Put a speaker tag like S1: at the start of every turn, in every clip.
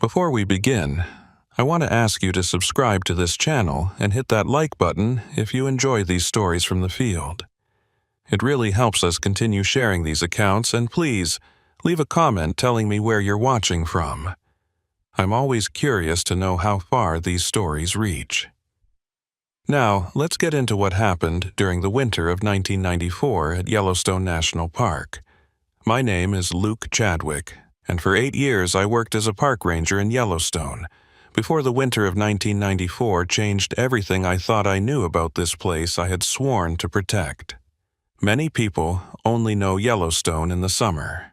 S1: Before we begin, I want to ask you to subscribe to this channel and hit that like button if you enjoy these stories from the field. It really helps us continue sharing these accounts, and please, leave a comment telling me where you're watching from. I'm always curious to know how far these stories reach. Now, let's get into what happened during the winter of 1994 at Yellowstone National Park. My name is Luke Chadwick, and for 8 years I worked as a park ranger in Yellowstone, before the winter of 1994 changed everything I thought I knew about this place I had sworn to protect. Many people only know Yellowstone in the summer.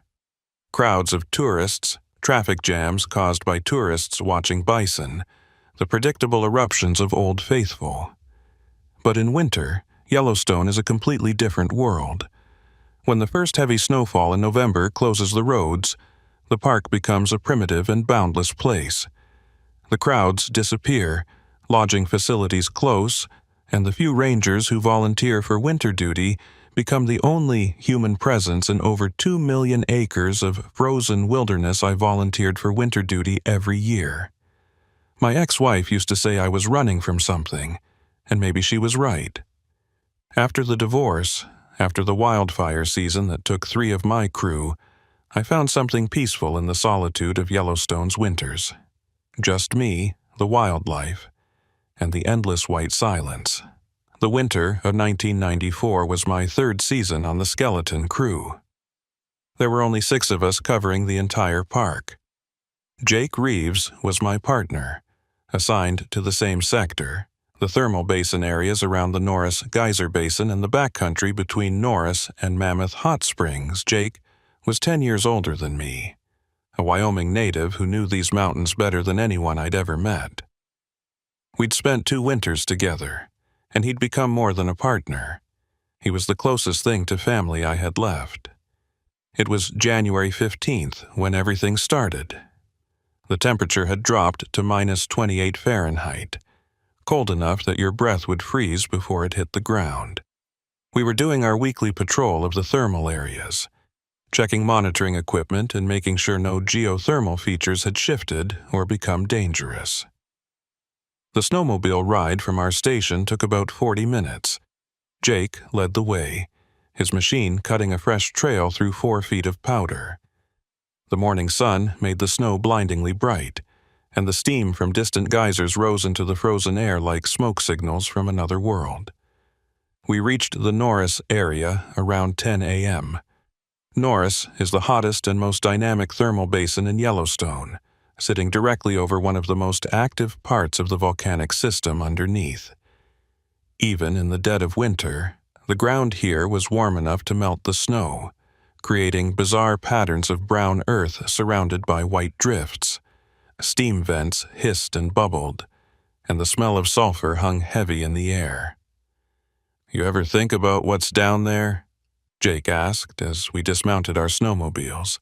S1: Crowds of tourists, traffic jams caused by tourists watching bison, the predictable eruptions of Old Faithful. But in winter, Yellowstone is a completely different world. When the first heavy snowfall in November closes the roads, the park becomes a primitive and boundless place. The crowds disappear, lodging facilities close, and the few rangers who volunteer for winter duty become the only human presence in over 2 million acres of frozen wilderness I volunteered for winter duty every year. My ex-wife used to say I was running from something, and maybe she was right. After the divorce, after the wildfire season that took 3 of my crew, I found something peaceful in the solitude of Yellowstone's winters. Just me, the wildlife, and the endless white silence. The winter of 1994 was my 3rd season on the skeleton crew. There were only 6 of us covering the entire park. Jake Reeves was my partner, assigned to the same sector, the thermal basin areas around the Norris Geyser Basin and the backcountry between Norris and Mammoth Hot Springs. Jake was 10 years older than me, a Wyoming native who knew these mountains better than anyone I'd ever met. We'd spent 2 winters together, and he'd become more than a partner. He was the closest thing to family I had left. It was January 15th when everything started. The temperature had dropped to -28 Fahrenheit, cold enough that your breath would freeze before it hit the ground. We were doing our weekly patrol of the thermal areas, checking monitoring equipment and making sure no geothermal features had shifted or become dangerous. The snowmobile ride from our station took about 40 minutes. Jake led the way, his machine cutting a fresh trail through 4 feet of powder. The morning sun made the snow blindingly bright, and the steam from distant geysers rose into the frozen air like smoke signals from another world. We reached the Norris area around 10 a.m. Norris is the hottest and most dynamic thermal basin in Yellowstone, sitting directly over one of the most active parts of the volcanic system underneath. Even in the dead of winter, the ground here was warm enough to melt the snow, creating bizarre patterns of brown earth surrounded by white drifts. Steam vents hissed and bubbled, and the smell of sulfur hung heavy in the air. "You ever think about what's down there?" Jake asked as we dismounted our snowmobiles.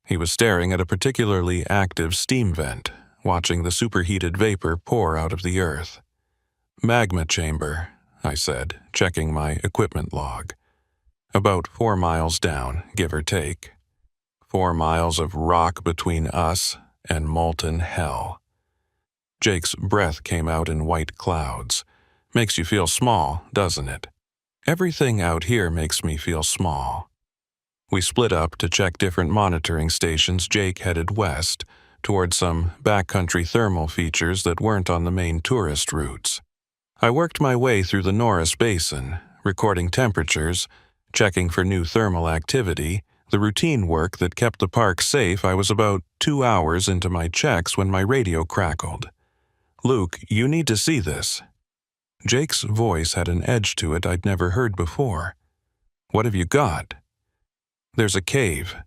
S1: He was staring at a particularly active steam vent, watching the superheated vapor pour out of the earth. "Magma chamber," I said, checking my equipment log. "About 4 miles down, give or take. 4 miles of rock between us and molten hell." Jake's breath came out in white clouds. "Makes you feel small, doesn't it?" "Everything out here makes me feel small." We split up to check different monitoring stations. Jake headed west, toward some backcountry thermal features that weren't on the main tourist routes. I worked my way through the Norris Basin, recording temperatures, checking for new thermal activity, the routine work that kept the park safe. I was about 2 hours into my checks when my radio crackled. "Luke, you need to see this." Jake's voice had an edge to it I'd never heard before. "What have you got?" "There's a cave.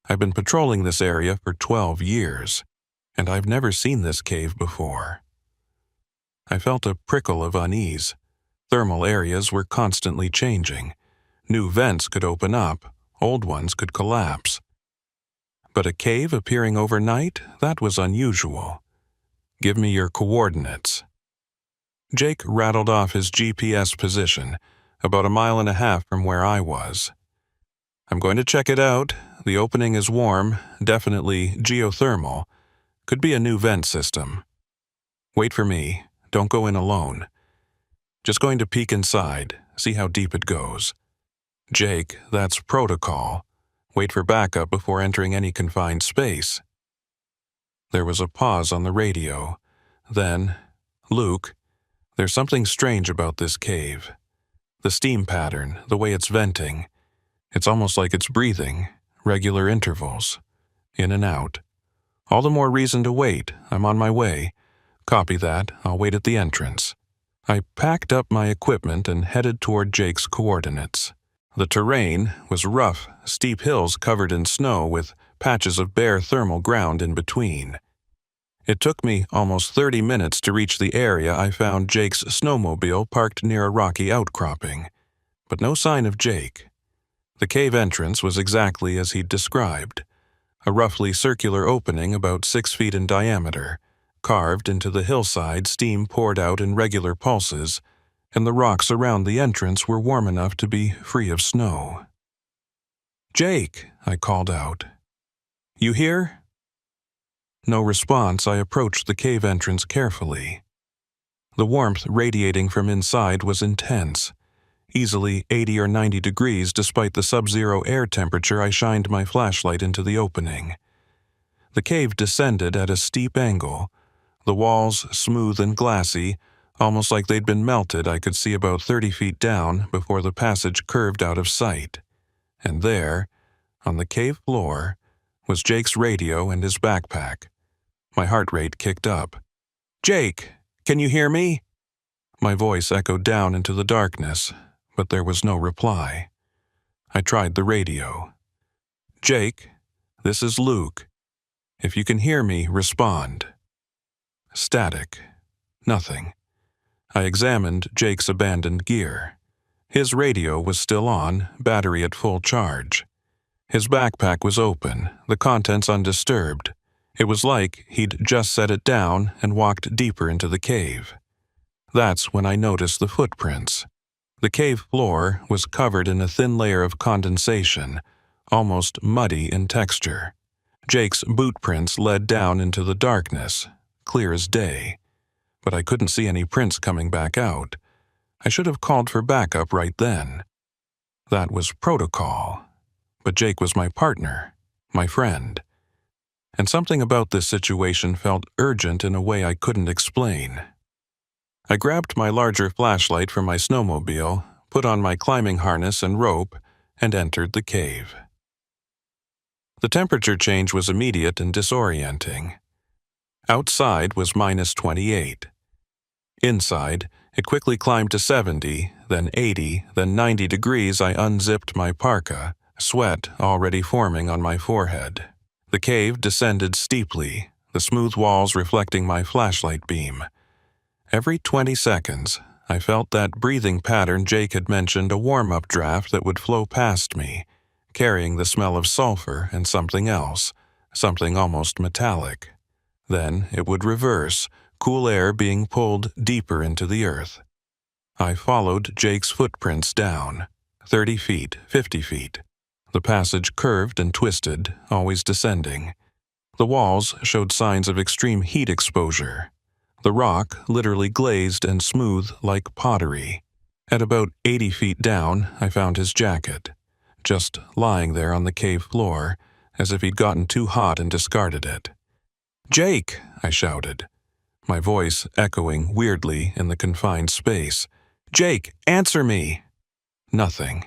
S1: I've been patrolling this area for 12 years, and I've never seen this cave before." I felt a prickle of unease. Thermal areas were constantly changing. New vents could open up, old ones could collapse. But a cave appearing overnight, that was unusual. "Give me your coordinates." Jake rattled off his GPS position, about 1.5 miles from where I was. "I'm going to check it out. The opening is warm, definitely geothermal. Could be a new vent system. Wait for me. Don't go in alone. Just going to peek inside, see how deep it goes. Jake, that's protocol. Wait for backup before entering any confined space. There was a pause on the radio. Then, Luke, there's something strange about this cave. The steam pattern, the way it's venting. It's almost like it's breathing, regular intervals. In and out. All the more reason to wait. I'm on my way. Copy that. I'll wait at the entrance. I packed up my equipment and headed toward Jake's coordinates. The terrain was rough, steep hills covered in snow with patches of bare thermal ground in between. It took me almost 30 minutes to reach the area I found Jake's snowmobile parked near a rocky outcropping, but no sign of Jake. The cave entrance was exactly as he'd described, a roughly circular opening about 6 feet in diameter. Carved into the hillside, steam poured out in regular pulses, and the rocks around the entrance were warm enough to be free of snow. "Jake," I called out. "You here?" No response. I approached the cave entrance carefully. The warmth radiating from inside was intense, easily 80 or 90 degrees despite the sub-zero air temperature. I shined my flashlight into the opening. The cave descended at a steep angle, the walls smooth and glassy, almost like they'd been melted. I could see about 30 feet down before the passage curved out of sight. And there, on the cave floor, was Jake's radio and his backpack. My heart rate kicked up. "Jake, can you hear me?" My voice echoed down into the darkness, but there was no reply. I tried the radio. "Jake, this is Luke. If you can hear me, respond." Static. Nothing. I examined Jake's abandoned gear. His radio was still on, battery at full charge. His backpack was open, the contents undisturbed. It was like he'd just set it down and walked deeper into the cave. That's when I noticed the footprints. The cave floor was covered in a thin layer of condensation, almost muddy in texture. Jake's boot prints led down into the darkness, clear as day. But I couldn't see any prints coming back out. I should have called for backup right then. That was protocol. But Jake was my partner, my friend. And something about this situation felt urgent in a way I couldn't explain. I grabbed my larger flashlight from my snowmobile, put on my climbing harness and rope, and entered the cave. The temperature change was immediate and disorienting. Outside was -28. Inside, it quickly climbed to 70, then 80, then 90 degrees. I unzipped my parka, sweat already forming on my forehead. The cave descended steeply, the smooth walls reflecting my flashlight beam. Every 20 seconds, I felt that breathing pattern Jake had mentioned, a warm-up draft that would flow past me, carrying the smell of sulfur and something else, something almost metallic. Then it would reverse, cool air being pulled deeper into the earth. I followed Jake's footprints down, 30 feet, 50 feet. The passage curved and twisted, always descending. The walls showed signs of extreme heat exposure. The rock literally glazed and smooth like pottery. At about 80 feet down, I found his jacket, just lying there on the cave floor, as if he'd gotten too hot and discarded it. "Jake!" I shouted, my voice echoing weirdly in the confined space. "Jake, answer me!" Nothing.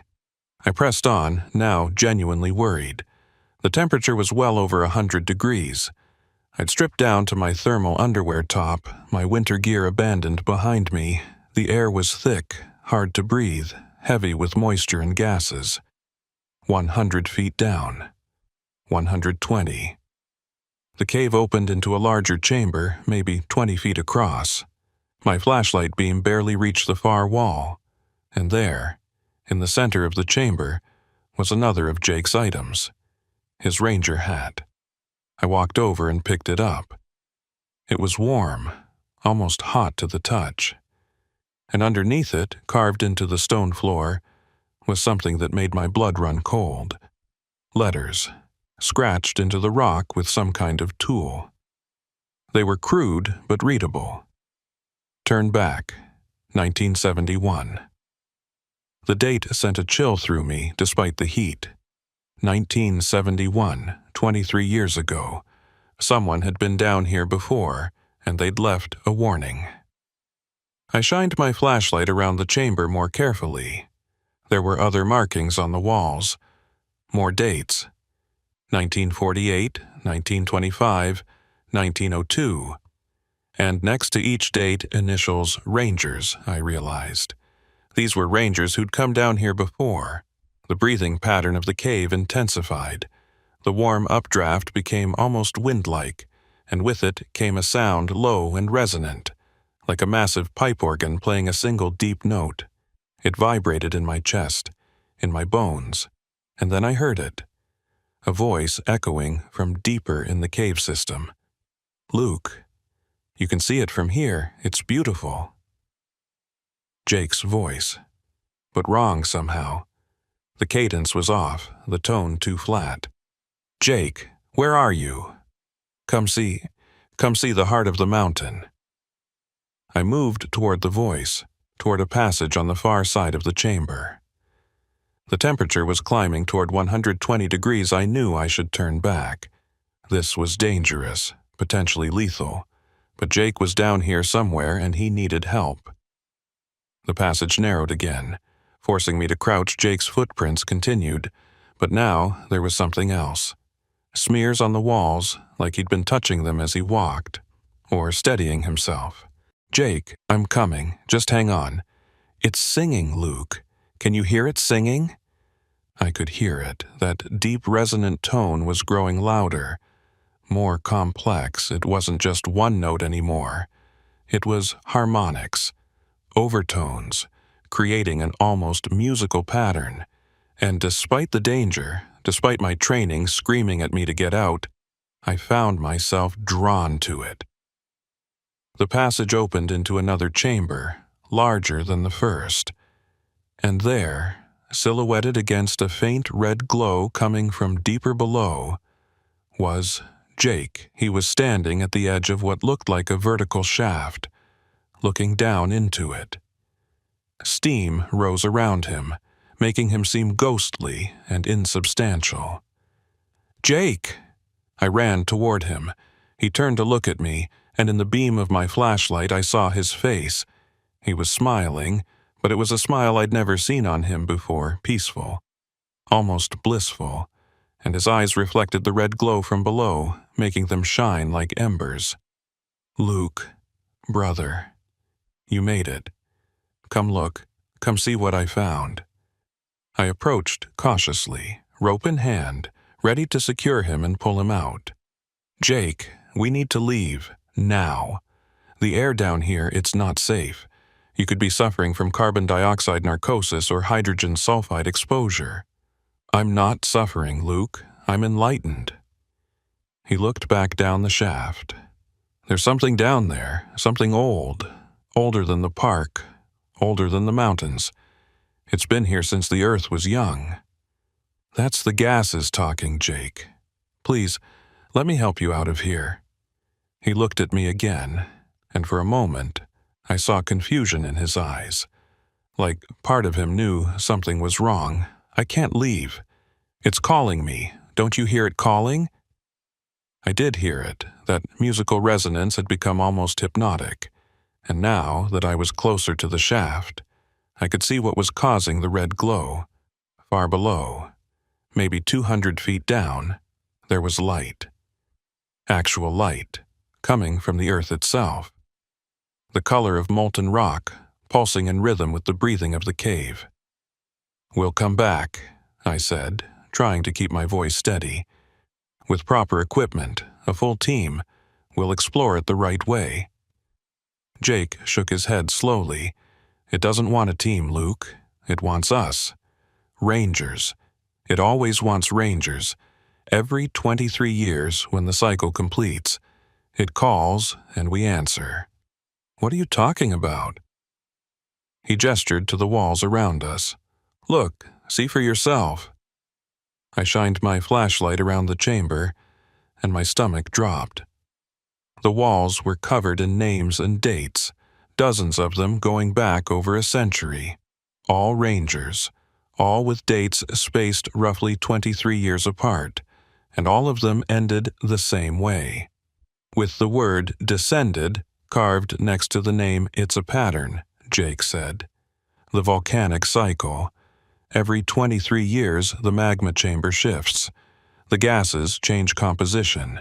S1: I pressed on, now genuinely worried. The temperature was well over 100 degrees. I'd stripped down to my thermal underwear top, my winter gear abandoned behind me. The air was thick, hard to breathe, heavy with moisture and gases. 100 feet down. 120. The cave opened into a larger chamber, maybe 20 feet across. My flashlight beam barely reached the far wall. And there, in the center of the chamber, was another of Jake's items. His ranger hat. I walked over and picked it up. It was warm, almost hot to the touch. And underneath it, carved into the stone floor, was something that made my blood run cold. Letters, scratched into the rock with some kind of tool. They were crude but readable. Turn back, 1971. The date sent a chill through me despite the heat. 1971, 23 years ago. Someone had been down here before, and they'd left a warning. I shined my flashlight around the chamber more carefully. There were other markings on the walls. More dates. 1948, 1925, 1902. And next to each date, initials Rangers, I realized. These were Rangers who'd come down here before. The breathing pattern of the cave intensified. The warm updraft became almost wind-like, and with it came a sound low and resonant, like a massive pipe organ playing a single deep note. It vibrated in my chest, in my bones, and then I heard it. A voice echoing from deeper in the cave system. "Luke, you can see it from here. It's beautiful." Jake's voice. But wrong somehow. The cadence was off, the tone too flat. "Jake, where are you? Come see the heart of the mountain." I moved toward the voice, toward a passage on the far side of the chamber. The temperature was climbing toward 120 degrees. I knew I should turn back. This was dangerous, potentially lethal, but Jake was down here somewhere and he needed help. The passage narrowed again, forcing me to crouch. Jake's footprints continued, but now there was something else. Smears on the walls, like he'd been touching them as he walked, or steadying himself. "Jake, I'm coming. Just hang on. It's singing, Luke. Can you hear it singing?" I could hear it. That deep, resonant tone was growing louder, more complex. It wasn't just one note anymore. It was harmonics, overtones, creating an almost musical pattern. And despite the danger, despite my training screaming at me to get out, I found myself drawn to it. The passage opened into another chamber, larger than the first. And there, silhouetted against a faint red glow coming from deeper below, was Jake. He was standing at the edge of what looked like a vertical shaft, looking down into it. Steam rose around him, making him seem ghostly and insubstantial. "Jake!" I ran toward him. He turned to look at me, and in the beam of my flashlight I saw his face. He was smiling, but it was a smile I'd never seen on him before, peaceful, almost blissful, and his eyes reflected the red glow from below, making them shine like embers. "Luke, brother, you made it. Come look, come see what I found." I approached cautiously, rope in hand, ready to secure him and pull him out. "Jake, we need to leave, now. The air down here, it's not safe. You could be suffering from carbon dioxide narcosis or hydrogen sulfide exposure." "I'm not suffering, Luke. I'm enlightened." He looked back down the shaft. "There's something down there, something old, older than the park, older than the mountains. It's been here since the Earth was young." "That's the gases talking, Jake. Please, let me help you out of here." He looked at me again, and for a moment, I saw confusion in his eyes. Like part of him knew something was wrong. "I can't leave. It's calling me. Don't you hear it calling?" I did hear it. That musical resonance had become almost hypnotic. And now that I was closer to the shaft, I could see what was causing the red glow. Far below, maybe 200 feet down, there was light. Actual light, coming from the earth itself. The color of molten rock, pulsing in rhythm with the breathing of the cave. "We'll come back," I said, trying to keep my voice steady. "With proper equipment, a full team, we'll explore it the right way." Jake shook his head slowly. "It doesn't want a team, Luke. It wants us. Rangers. It always wants rangers. Every 23 years, when the cycle completes, it calls and we answer." "What are you talking about?" He gestured to the walls around us. "Look, see for yourself." I shined my flashlight around the chamber, and my stomach dropped. The walls were covered in names and dates, dozens of them going back over a century. All rangers, all with dates spaced roughly 23 years apart, and all of them ended the same way, with the word descended carved next to the name. It's a pattern, Jake said. The volcanic cycle. Every 23 years, the magma chamber shifts. The gases change composition.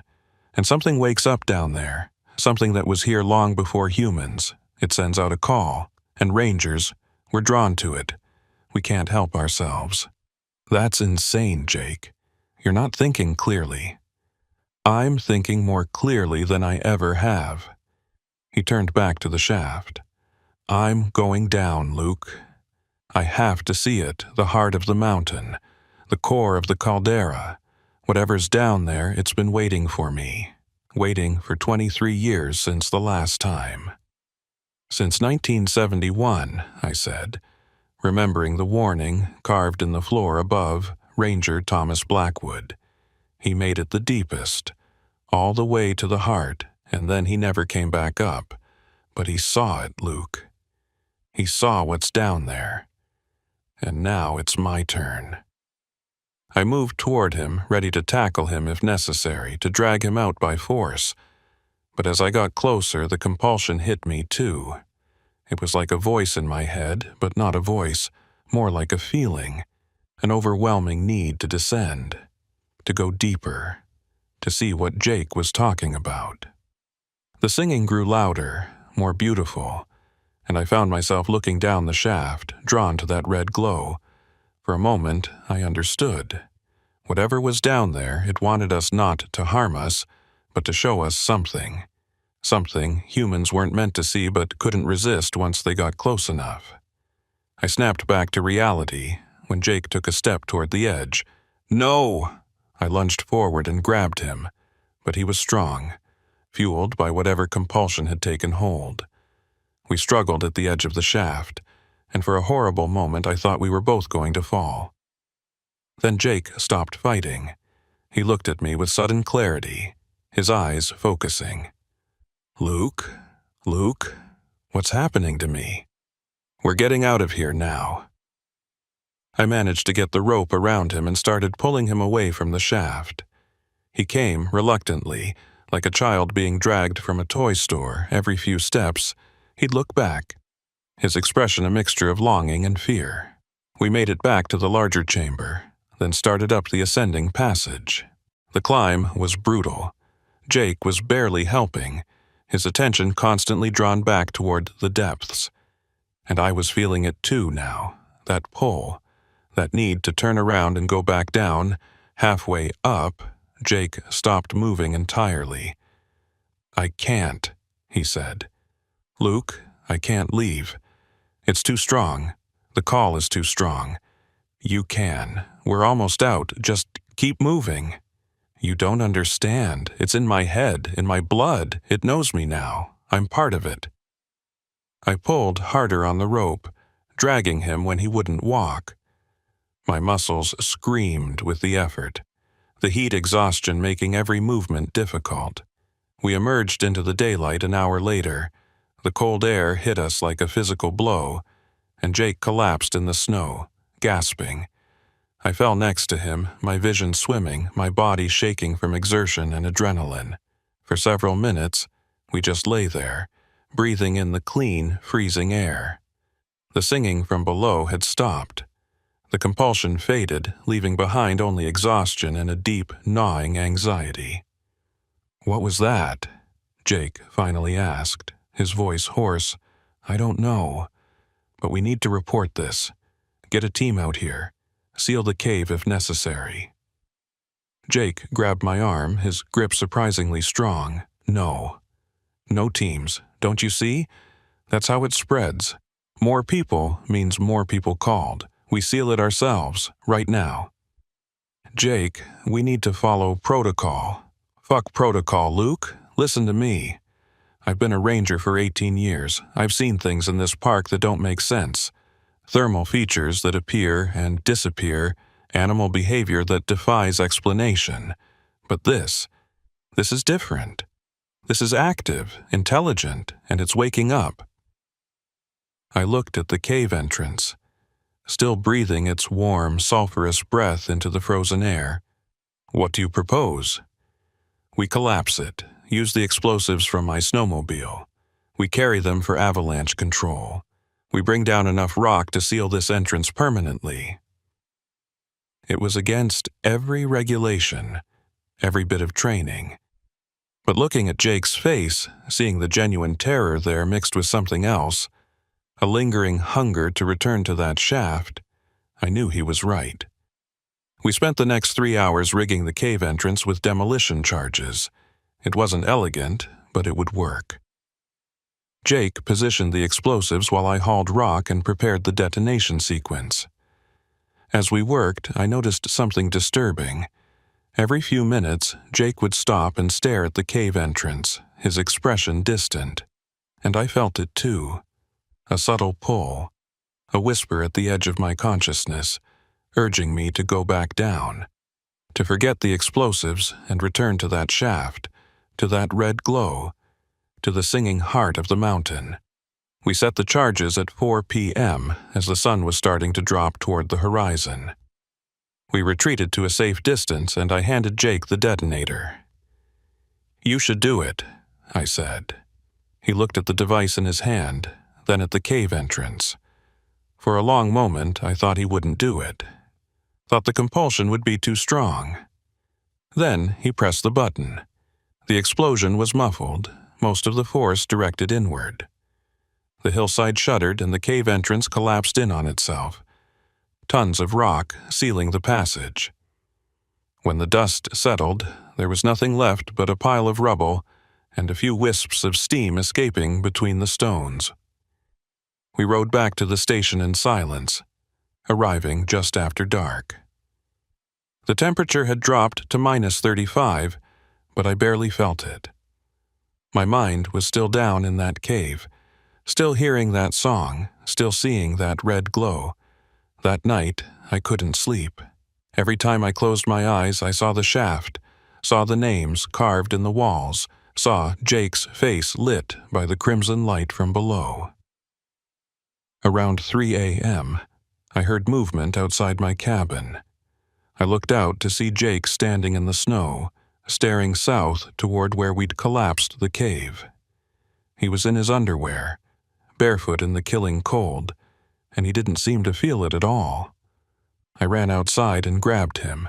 S1: And something wakes up down there, something that was here long before humans. It sends out a call, and rangers, we're drawn to it. We can't help ourselves. That's insane, Jake. You're not thinking clearly. I'm thinking more clearly than I ever have. He turned back to the shaft. I'm going down, Luke. I have to see it, the heart of the mountain, the core of the caldera. Whatever's down there, it's been waiting for me. Waiting for 23 years since the last time. Since 1971, I said, remembering the warning carved in the floor above Ranger Thomas Blackwood. He made it the deepest, all the way to the heart, and then he never came back up. But he saw it, Luke. He saw what's down there. And now it's my turn. I moved toward him, ready to tackle him if necessary, to drag him out by force. But as I got closer, the compulsion hit me too. It was like a voice in my head, but not a voice, more like a feeling, an overwhelming need to descend, to go deeper, to see what Jake was talking about. The singing grew louder, more beautiful, and I found myself looking down the shaft, drawn to that red glow. For a moment, I understood. Whatever was down there, it wanted us not to harm us, but to show us something. Something humans weren't meant to see but couldn't resist once they got close enough. I snapped back to reality when Jake took a step toward the edge. No! I lunged forward and grabbed him, but he was strong, fueled by whatever compulsion had taken hold. We struggled at the edge of the shaft, and for a horrible moment I thought we were both going to fall. Then Jake stopped fighting. He looked at me with sudden clarity, his eyes focusing. Luke, what's happening to me? We're getting out of here now. I managed to get the rope around him and started pulling him away from the shaft. He came reluctantly, like a child being dragged from a toy store. Every few steps, he'd look back, his expression a mixture of longing and fear. We made it back to the larger chamber, then started up the ascending passage. The climb was brutal. Jake was barely helping, his attention constantly drawn back toward the depths. And I was feeling it too now, that pull, that need to turn around and go back down. Halfway up, Jake stopped moving entirely. I can't, he said. Luke, I can't leave. It's too strong. The call is too strong. You can. We're almost out. Just keep moving. You don't understand. It's in my head, in my blood. It knows me now. I'm part of it. I pulled harder on the rope, dragging him when he wouldn't walk. My muscles screamed with the effort, the heat exhaustion making every movement difficult. We emerged into the daylight an hour later. The cold air hit us like a physical blow, and Jake collapsed in the snow, gasping. I fell next to him, my vision swimming, my body shaking from exertion and adrenaline. For several minutes, we just lay there, breathing in the clean, freezing air. The singing from below had stopped. The compulsion faded, leaving behind only exhaustion and a deep, gnawing anxiety. What was that? Jake finally asked, his voice hoarse. I don't know, but we need to report this. Get a team out here. Seal the cave if necessary. Jake grabbed my arm, his grip surprisingly strong. No. No teams, don't you see? That's how it spreads. More people means more people called. We seal it ourselves, right now. Jake, we need to follow protocol. Fuck protocol, Luke. Listen to me. I've been a ranger for 18 years. I've seen things in this park that don't make sense. Thermal features that appear and disappear, animal behavior that defies explanation. But this is different. This is active, intelligent, and it's waking up. I looked at the cave entrance, still breathing its warm, sulfurous breath into the frozen air. What do you propose? We collapse it, use the explosives from my snowmobile. We carry them for avalanche control. We bring down enough rock to seal this entrance permanently. It was against every regulation, every bit of training. But looking at Jake's face, seeing the genuine terror there mixed with something else, a lingering hunger to return to that shaft, I knew he was right. We spent the next 3 hours rigging the cave entrance with demolition charges. It wasn't elegant, but it would work. Jake positioned the explosives while I hauled rock and prepared the detonation sequence. As we worked, I noticed something disturbing. Every few minutes, Jake would stop and stare at the cave entrance, his expression distant. And I felt it too. A subtle pull, a whisper at the edge of my consciousness, urging me to go back down, to forget the explosives and return to that shaft, to that red glow, to the singing heart of the mountain. We set the charges at 4 p.m. as the sun was starting to drop toward the horizon. We retreated to a safe distance, and I handed Jake the detonator. "You should do it," I said. He looked at the device in his hand, then at the cave entrance. For a long moment, I thought he wouldn't do it. Thought the compulsion would be too strong. Then he pressed the button. The explosion was muffled, most of the force directed inward. The hillside shuddered and the cave entrance collapsed in on itself. Tons of rock sealing the passage. When the dust settled, there was nothing left but a pile of rubble and a few wisps of steam escaping between the stones. We rode back to the station in silence, arriving just after dark. The temperature had dropped to -35, but I barely felt it. My mind was still down in that cave, still hearing that song, still seeing that red glow. That night, I couldn't sleep. Every time I closed my eyes, I saw the shaft, saw the names carved in the walls, saw Jake's face lit by the crimson light from below. Around 3 a.m., I heard movement outside my cabin. I looked out to see Jake standing in the snow, staring south toward where we'd collapsed the cave. He was in his underwear, barefoot in the killing cold, and he didn't seem to feel it at all. I ran outside and grabbed him.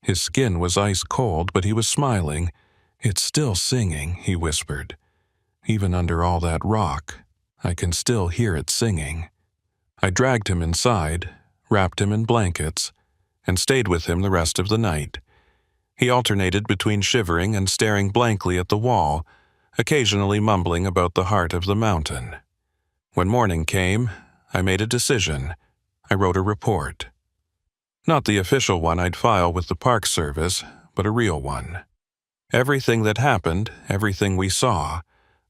S1: His skin was ice cold, but he was smiling. "It's still singing," he whispered. "Even under all that rock, I can still hear it singing." I dragged him inside, wrapped him in blankets, and stayed with him the rest of the night. He alternated between shivering and staring blankly at the wall, occasionally mumbling about the heart of the mountain. When morning came, I made a decision. I wrote a report. Not the official one I'd file with the Park Service, but a real one. Everything that happened, everything we saw,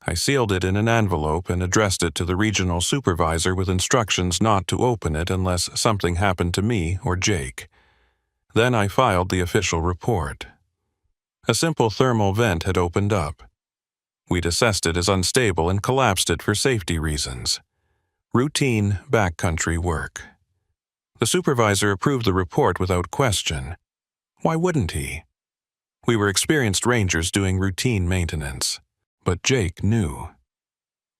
S1: I sealed it in an envelope and addressed it to the regional supervisor with instructions not to open it unless something happened to me or Jake. Then I filed the official report. A simple thermal vent had opened up. We'd assessed it as unstable and collapsed it for safety reasons. Routine backcountry work. The supervisor approved the report without question. Why wouldn't he? We were experienced rangers doing routine maintenance, but Jake knew.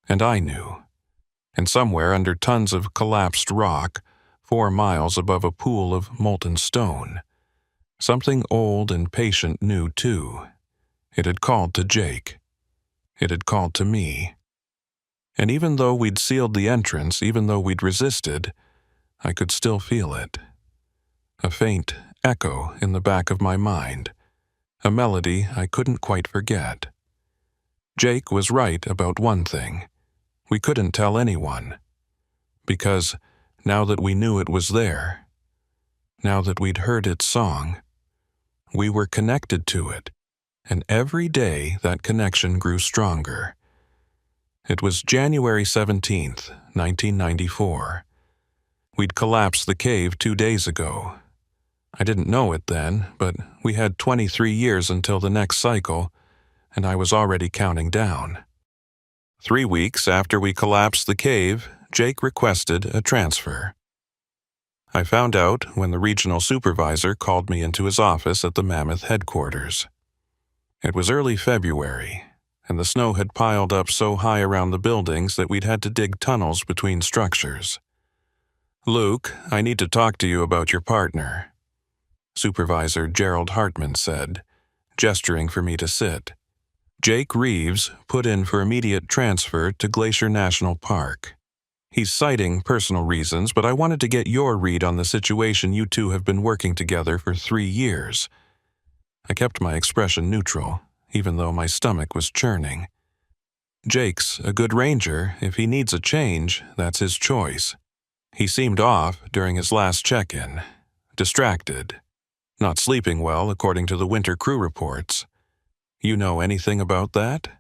S1: And I knew. And somewhere under tons of collapsed rock, 4 miles above a pool of molten stone, something old and patient knew too. It had called to Jake. It had called to me. And even though we'd sealed the entrance, even though we'd resisted, I could still feel it. A faint echo in the back of my mind, a melody I couldn't quite forget. Jake was right about one thing. We couldn't tell anyone. Because now that we knew it was there, now that we'd heard its song, we were connected to it, and every day that connection grew stronger. It was January 17th, 1994. We'd collapsed the cave 2 days ago. I didn't know it then, but we had 23 years until the next cycle, and I was already counting down. 3 weeks after we collapsed the cave, Jake requested a transfer. I found out when the regional supervisor called me into his office at the Mammoth headquarters. It was early February, and the snow had piled up so high around the buildings that we'd had to dig tunnels between structures. "Luke, I need to talk to you about your partner," Supervisor Gerald Hartman said, gesturing for me to sit. "Jake Reeves put in for immediate transfer to Glacier National Park. He's citing personal reasons, but I wanted to get your read on the situation. You two have been working together for 3 years. I kept my expression neutral, even though my stomach was churning. Jake's a good ranger. If he needs a change, that's his choice. He seemed off during his last check-in, distracted, not sleeping well according to the winter crew reports. You know anything about that?"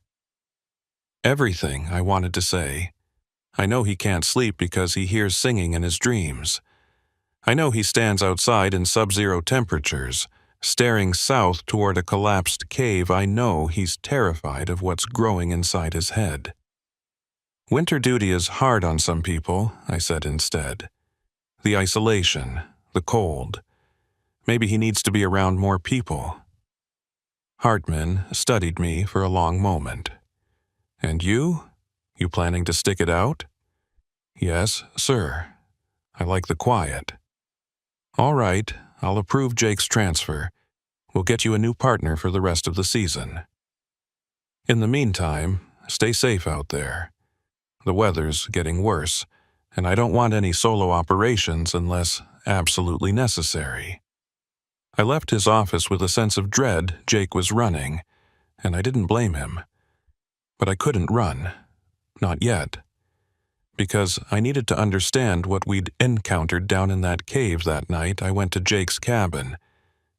S1: "Everything," I wanted to say. I know he can't sleep because he hears singing in his dreams. I know he stands outside in sub-zero temperatures, staring south toward a collapsed cave. I know he's terrified of what's growing inside his head. "Winter duty is hard on some people," I said instead. "The isolation, the cold. Maybe he needs to be around more people." Hartman studied me for a long moment. "And you? You planning to stick it out?" "Yes, sir. I like the quiet." "All right, I'll approve Jake's transfer. We'll get you a new partner for the rest of the season. In the meantime, stay safe out there. The weather's getting worse, and I don't want any solo operations unless absolutely necessary." I left his office with a sense of dread. Jake was running, and I didn't blame him. But I couldn't run. Not yet. Because I needed to understand what we'd encountered down in that cave that night. I went to Jake's cabin.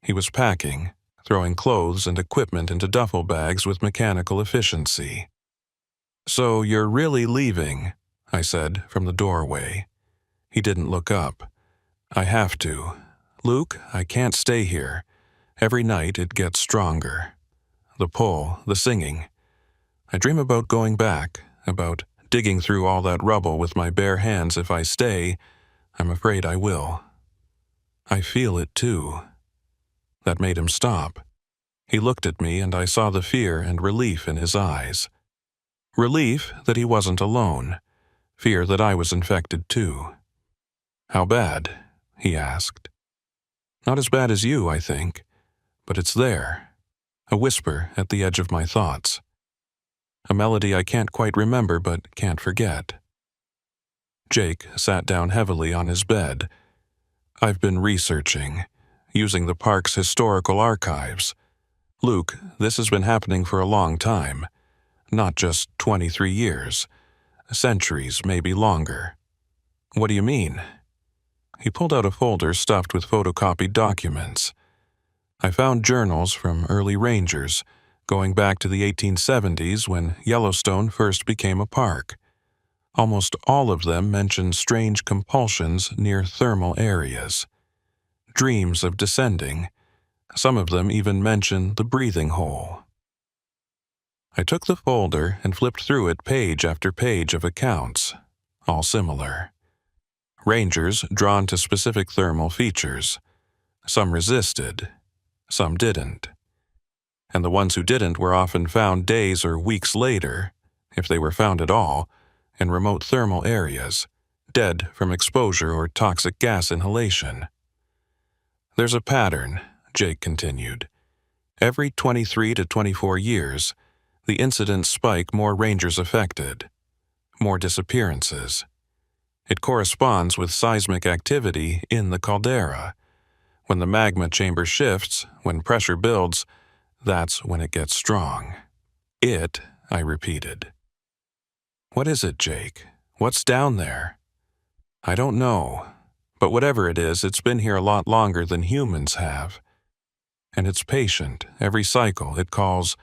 S1: He was packing, throwing clothes and equipment into duffel bags with mechanical efficiency. "So you're really leaving?" I said from the doorway. He didn't look up. "I have to. Luke, I can't stay here. Every night it gets stronger. The pull, the singing. I dream about going back, about digging through all that rubble with my bare hands. If I stay, I'm afraid I will." "I feel it too." That made him stop. He looked at me, and I saw the fear and relief in his eyes. Relief that he wasn't alone. Fear that I was infected too. "How bad?" he asked. "Not as bad as you, I think, but it's there. A whisper at the edge of my thoughts. A melody I can't quite remember but can't forget." Jake sat down heavily on his bed. "I've been researching, using the park's historical archives. Luke, this has been happening for a long time. Not just 23 years. Centuries, maybe longer." "What do you mean?" He pulled out a folder stuffed with photocopied documents. I found journals from early rangers, going back to the 1870s when Yellowstone first became a park. Almost all of them mention strange compulsions near thermal areas. Dreams of descending. Some of them even mention the breathing hole. I took the folder and flipped through it page after page of accounts, all similar. Rangers drawn to specific thermal features. Some resisted, some didn't. And the ones who didn't were often found days or weeks later, if they were found at all, in remote thermal areas, dead from exposure or toxic gas inhalation. "There's a pattern," Jake continued. "Every 23 to 24 years, the incidents spike. More rangers affected, more disappearances. It corresponds with seismic activity in the caldera. When the magma chamber shifts, when pressure builds, that's when it gets strong." "It," I repeated. "What is it, Jake? What's down there?" "I don't know, but whatever it is, it's been here a lot longer than humans have. And it's patient. Every cycle it calls.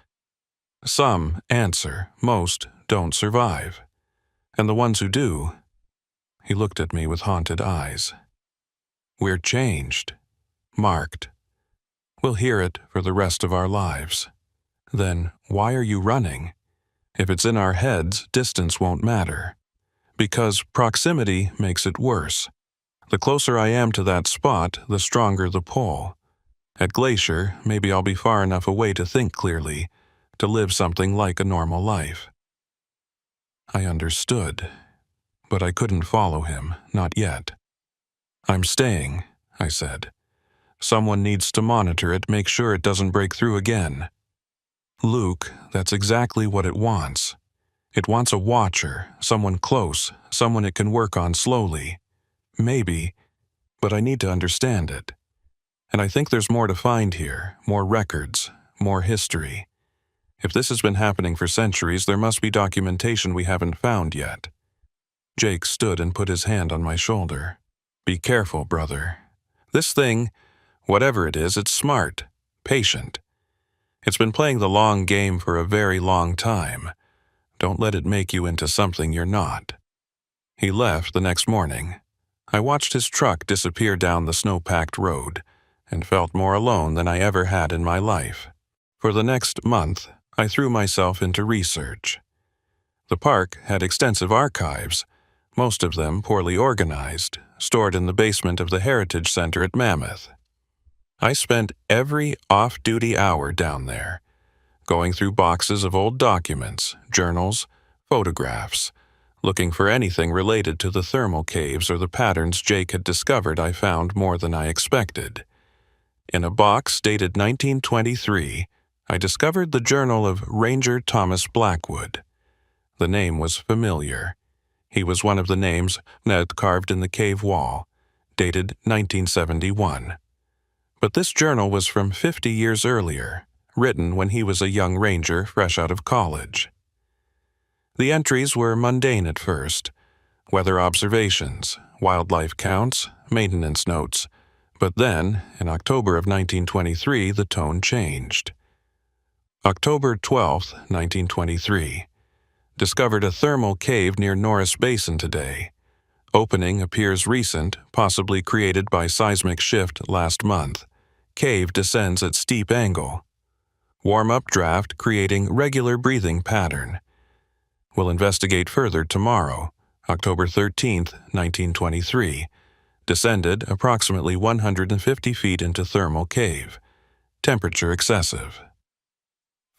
S1: Some answer, most don't survive. And the ones who do..." He looked at me with haunted eyes. "We're changed. Marked. We'll hear it for the rest of our lives." Then why are you running? If it's in our heads, distance won't matter. Because proximity makes it worse. The closer I am to that spot, the stronger the pull. At Glacier, maybe I'll be far enough away to think clearly, to live something like a normal life. I understood, but I couldn't follow him, not yet. I'm staying, I said. Someone needs to monitor it, make sure it doesn't break through again. Luke, that's exactly what it wants. It wants a watcher, someone close, someone it can work on slowly. Maybe, but I need to understand it. And I think there's more to find here, more records, more history. If this has been happening for centuries, there must be documentation we haven't found yet. Jake stood and put his hand on my shoulder. Be careful, brother. This thing, whatever it is, it's smart, patient. It's been playing the long game for a very long time. Don't let it make you into something you're not. He left the next morning. I watched his truck disappear down the snow-packed road and felt more alone than I ever had in my life. For the next month, I threw myself into research. The park had extensive archives, most of them poorly organized, stored in the basement of the Heritage Center at Mammoth. I spent every off-duty hour down there, going through boxes of old documents, journals, photographs, looking for anything related to the thermal caves or the patterns Jake had discovered. I found more than I expected. In a box dated 1923, I discovered the journal of Ranger Thomas Blackwood. The name was familiar. He was one of the names Ned carved in the cave wall, dated 1971. But this journal was from 50 years earlier, written when he was a young ranger fresh out of college. The entries were mundane at first: weather observations, wildlife counts, maintenance notes. But then, in October of 1923, the tone changed. October 12, 1923. Discovered a thermal cave near Norris Basin today. Opening appears recent, possibly created by seismic shift last month. Cave descends at steep angle. Warm-up draft creating regular breathing pattern. Will investigate further tomorrow, October 13, 1923. Descended approximately 150 feet into thermal cave. Temperature excessive.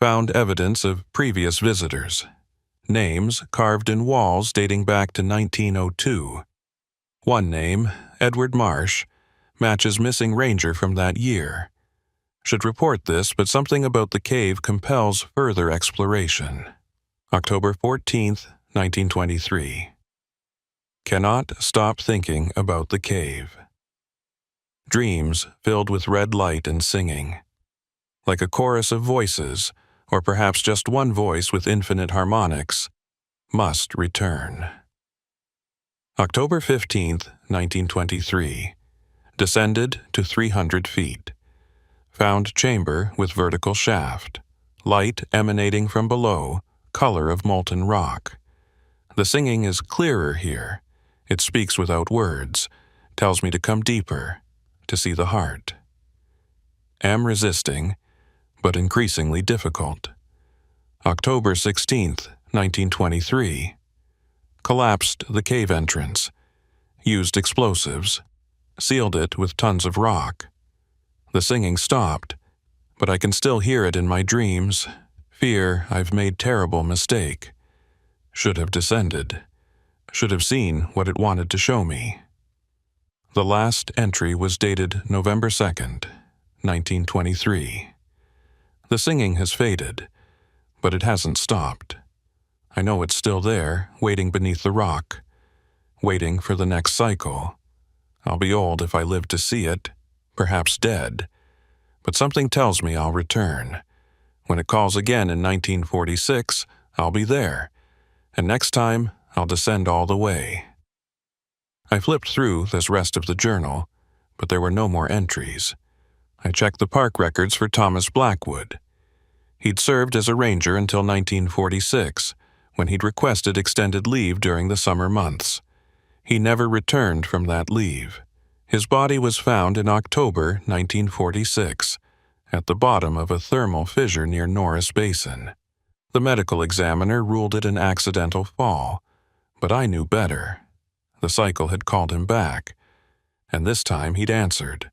S1: Found evidence of previous visitors. Names carved in walls dating back to 1902. One name, Edward Marsh, matches missing ranger from that year. Should report this, but something about the cave compels further exploration. October 14, 1923. Cannot stop thinking about the cave. Dreams filled with red light and singing. Like a chorus of voices, or perhaps just one voice with infinite harmonics, must return. October 15, 1923. Descended to 300 feet. Found chamber with vertical shaft. Light emanating from below, color of molten rock. The singing is clearer here. It speaks without words, tells me to come deeper, to see the heart. Am resisting, but increasingly difficult. October 16, 1923. Collapsed the cave entrance. Used explosives. Sealed it with tons of rock. The singing stopped, but I can still hear it in my dreams. Fear I've made terrible mistake. Should have descended. Should have seen what it wanted to show me. The last entry was dated November 2nd, 1923. The singing has faded, but it hasn't stopped. I know it's still there, waiting beneath the rock, waiting for the next cycle. I'll be old if I live to see it, perhaps dead, but something tells me I'll return. When it calls again in 1946, I'll be there, and next time I'll descend all the way. I flipped through this rest of the journal, but there were no more entries. I checked the park records for Thomas Blackwood. He'd served as a ranger until 1946, when he'd requested extended leave during the summer months. He never returned from that leave. His body was found in October 1946, at the bottom of a thermal fissure near Norris Basin. The medical examiner ruled it an accidental fall, but I knew better. The cycle had called him back, and this time he'd answered.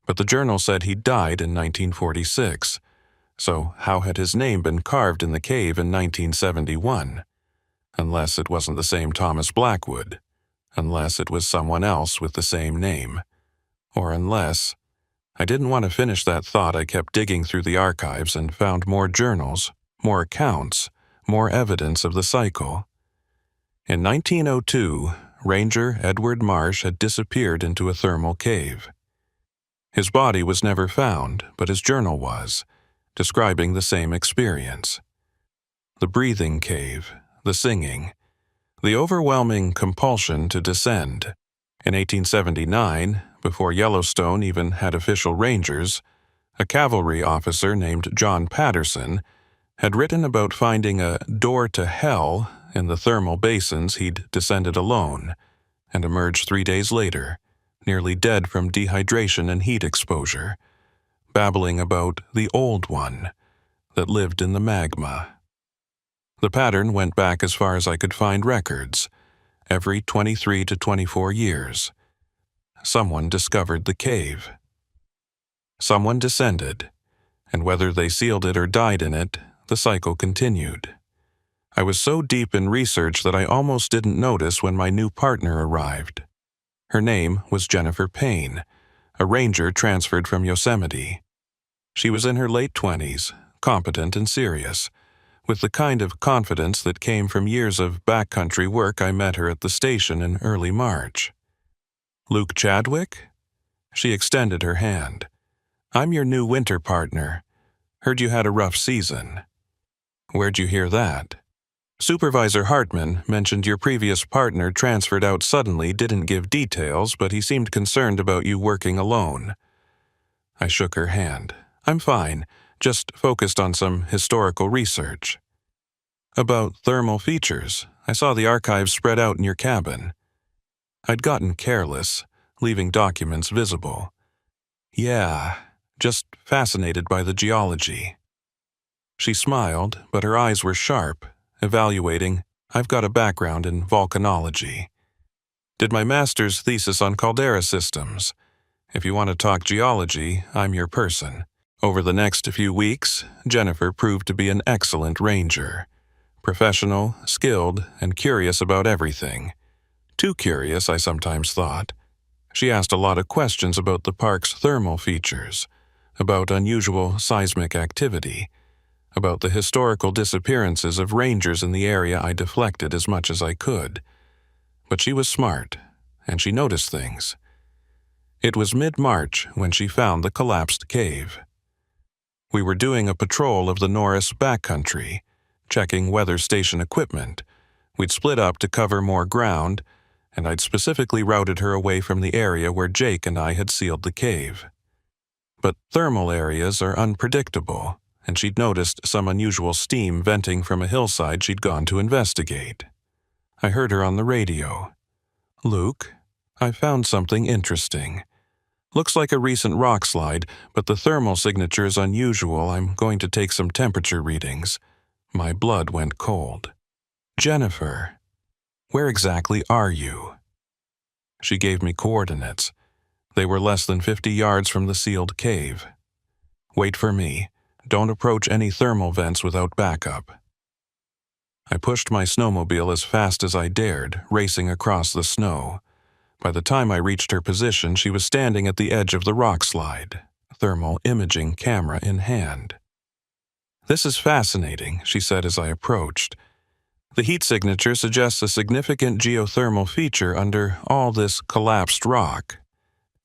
S1: But the journal said he'd died in 1946, so how had his name been carved in the cave in 1971? Unless it wasn't the same Thomas Blackwood, unless it was someone else with the same name, or unless... I didn't want to finish that thought. I kept digging through the archives and found more journals, more accounts, more evidence of the cycle. In 1902, Ranger Edward Marsh had disappeared into a thermal cave. His body was never found, but his journal was, describing the same experience. The breathing cave, the singing, the overwhelming compulsion to descend. In 1879, before Yellowstone even had official rangers, a cavalry officer named John Patterson had written about finding a door to hell in the thermal basins he'd descended alone, and emerged 3 days later, nearly dead from dehydration and heat exposure, babbling about the old one that lived in the magma. The pattern went back as far as I could find records, every 23 to 24 years. Someone discovered the cave. Someone descended, and whether they sealed it or died in it, the cycle continued. I was so deep in research that I almost didn't notice when my new partner arrived. Her name was Jennifer Payne, a ranger transferred from Yosemite. She was in her late 20s, competent and serious. With the kind of confidence that came from years of backcountry work, I met her at the station in early March. "Luke Chadwick?" She extended her hand. "I'm your new winter partner. Heard you had a rough season." "Where'd you hear that?" "Supervisor Hartman mentioned your previous partner transferred out suddenly, didn't give details, but he seemed concerned about you working alone." I shook her hand. "I'm fine, just focused on some historical research." "About thermal features. I saw the archives spread out in your cabin." I'd gotten careless, leaving documents visible. "Yeah, just fascinated by the geology." She smiled, but her eyes were sharp, evaluating. "I've got a background in volcanology. Did my master's thesis on caldera systems. If you want to talk geology, I'm your person." Over the next few weeks, Jennifer proved to be an excellent ranger. Professional, skilled, and curious about everything. Too curious, I sometimes thought. She asked a lot of questions about the park's thermal features, about unusual seismic activity, about the historical disappearances of rangers in the area. I deflected as much as I could. But she was smart, and she noticed things. It was mid-March when she found the collapsed cave. We were doing a patrol of the Norris backcountry, checking weather station equipment. We'd split up to cover more ground, and I'd specifically routed her away from the area where Jake and I had sealed the cave. But thermal areas are unpredictable, and she'd noticed some unusual steam venting from a hillside she'd gone to investigate. I heard her on the radio. "Luke, I found something interesting. Looks like a recent rock slide, but the thermal signature is unusual. I'm going to take some temperature readings." My blood went cold. "Jennifer, where exactly are you?" She gave me coordinates. They were less than 50 yards from the sealed cave. "Wait for me. Don't approach any thermal vents without backup." I pushed my snowmobile as fast as I dared, racing across the snow. By the time I reached her position, she was standing at the edge of the rock slide, thermal imaging camera in hand. "This is fascinating," she said as I approached. "The heat signature suggests a significant geothermal feature under all this collapsed rock.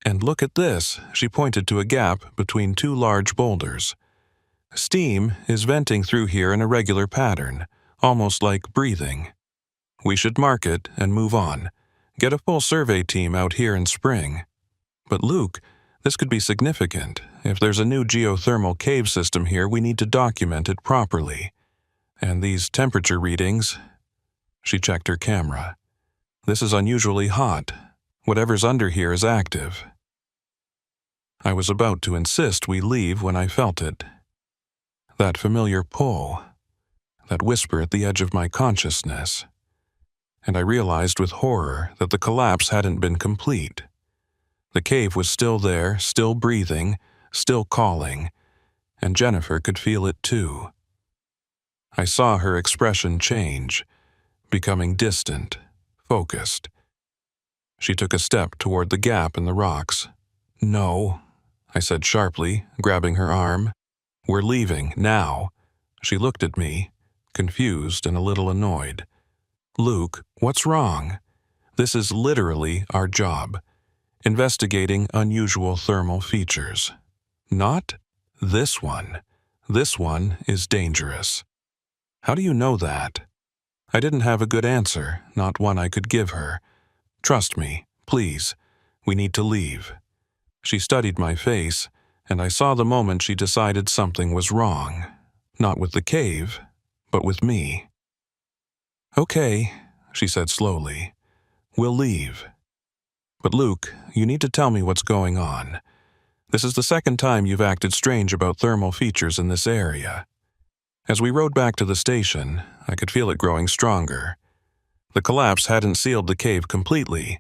S1: And look at this," she pointed to a gap between two large boulders. "Steam is venting through here in a regular pattern, almost like breathing. We should mark it and move on. Get a full survey team out here in spring." "But Luke, this could be significant. If there's a new geothermal cave system here, we need to document it properly. And these temperature readings..." She checked her camera. "This is unusually hot. Whatever's under here is active." I was about to insist we leave when I felt it. That familiar pull, that whisper at the edge of my consciousness. And I realized with horror that the collapse hadn't been complete. The cave was still there, still breathing, still calling, and Jennifer could feel it too. I saw her expression change, becoming distant, focused. She took a step toward the gap in the rocks. "No," I said sharply, grabbing her arm. "We're leaving, now." She looked at me, confused and a little annoyed. "Luke, what's wrong? This is literally our job. Investigating unusual thermal features. Not this one. This one is dangerous." "How do you know that?" I didn't have a good answer, not one I could give her. "Trust me, please. We need to leave." She studied my face, and I saw the moment she decided something was wrong. Not with the cave, but with me. "Okay," she said slowly. "We'll leave. But Luke, you need to tell me what's going on. This is the second time you've acted strange about thermal features in this area." As we rode back to the station, I could feel it growing stronger. The collapse hadn't sealed the cave completely.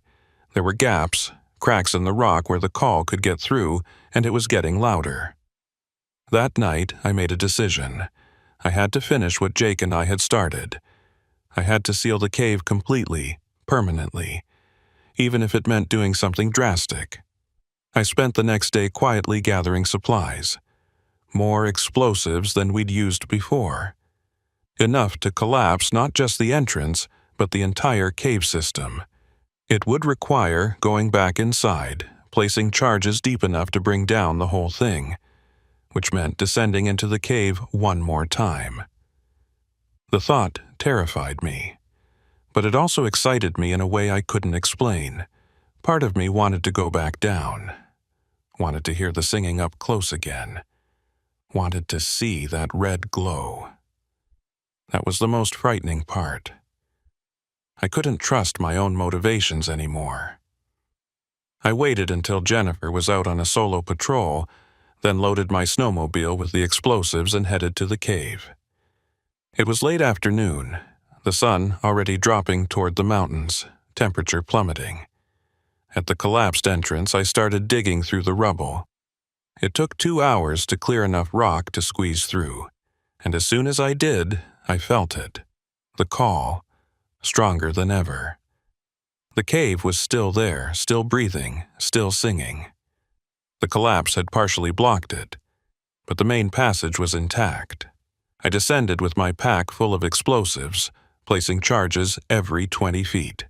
S1: There were gaps, cracks in the rock where the call could get through, and it was getting louder. That night, I made a decision. I had to finish what Jake and I had started. I had to seal the cave completely, permanently, even if it meant doing something drastic. I spent the next day quietly gathering supplies. More explosives than we'd used before. Enough to collapse not just the entrance, but the entire cave system. It would require going back inside, placing charges deep enough to bring down the whole thing, which meant descending into the cave one more time. The thought terrified me, but it also excited me in a way I couldn't explain. Part of me wanted to go back down, wanted to hear the singing up close again, wanted to see that red glow. That was the most frightening part. I couldn't trust my own motivations anymore. I waited until Jennifer was out on a solo patrol, then loaded my snowmobile with the explosives and headed to the cave. It was late afternoon, the sun already dropping toward the mountains, temperature plummeting. At the collapsed entrance, I started digging through the rubble. It took 2 hours to clear enough rock to squeeze through, and as soon as I did, I felt it. The call, stronger than ever. The cave was still there, still breathing, still singing. The collapse had partially blocked it, but the main passage was intact. I descended with my pack full of explosives, placing charges every 20 feet.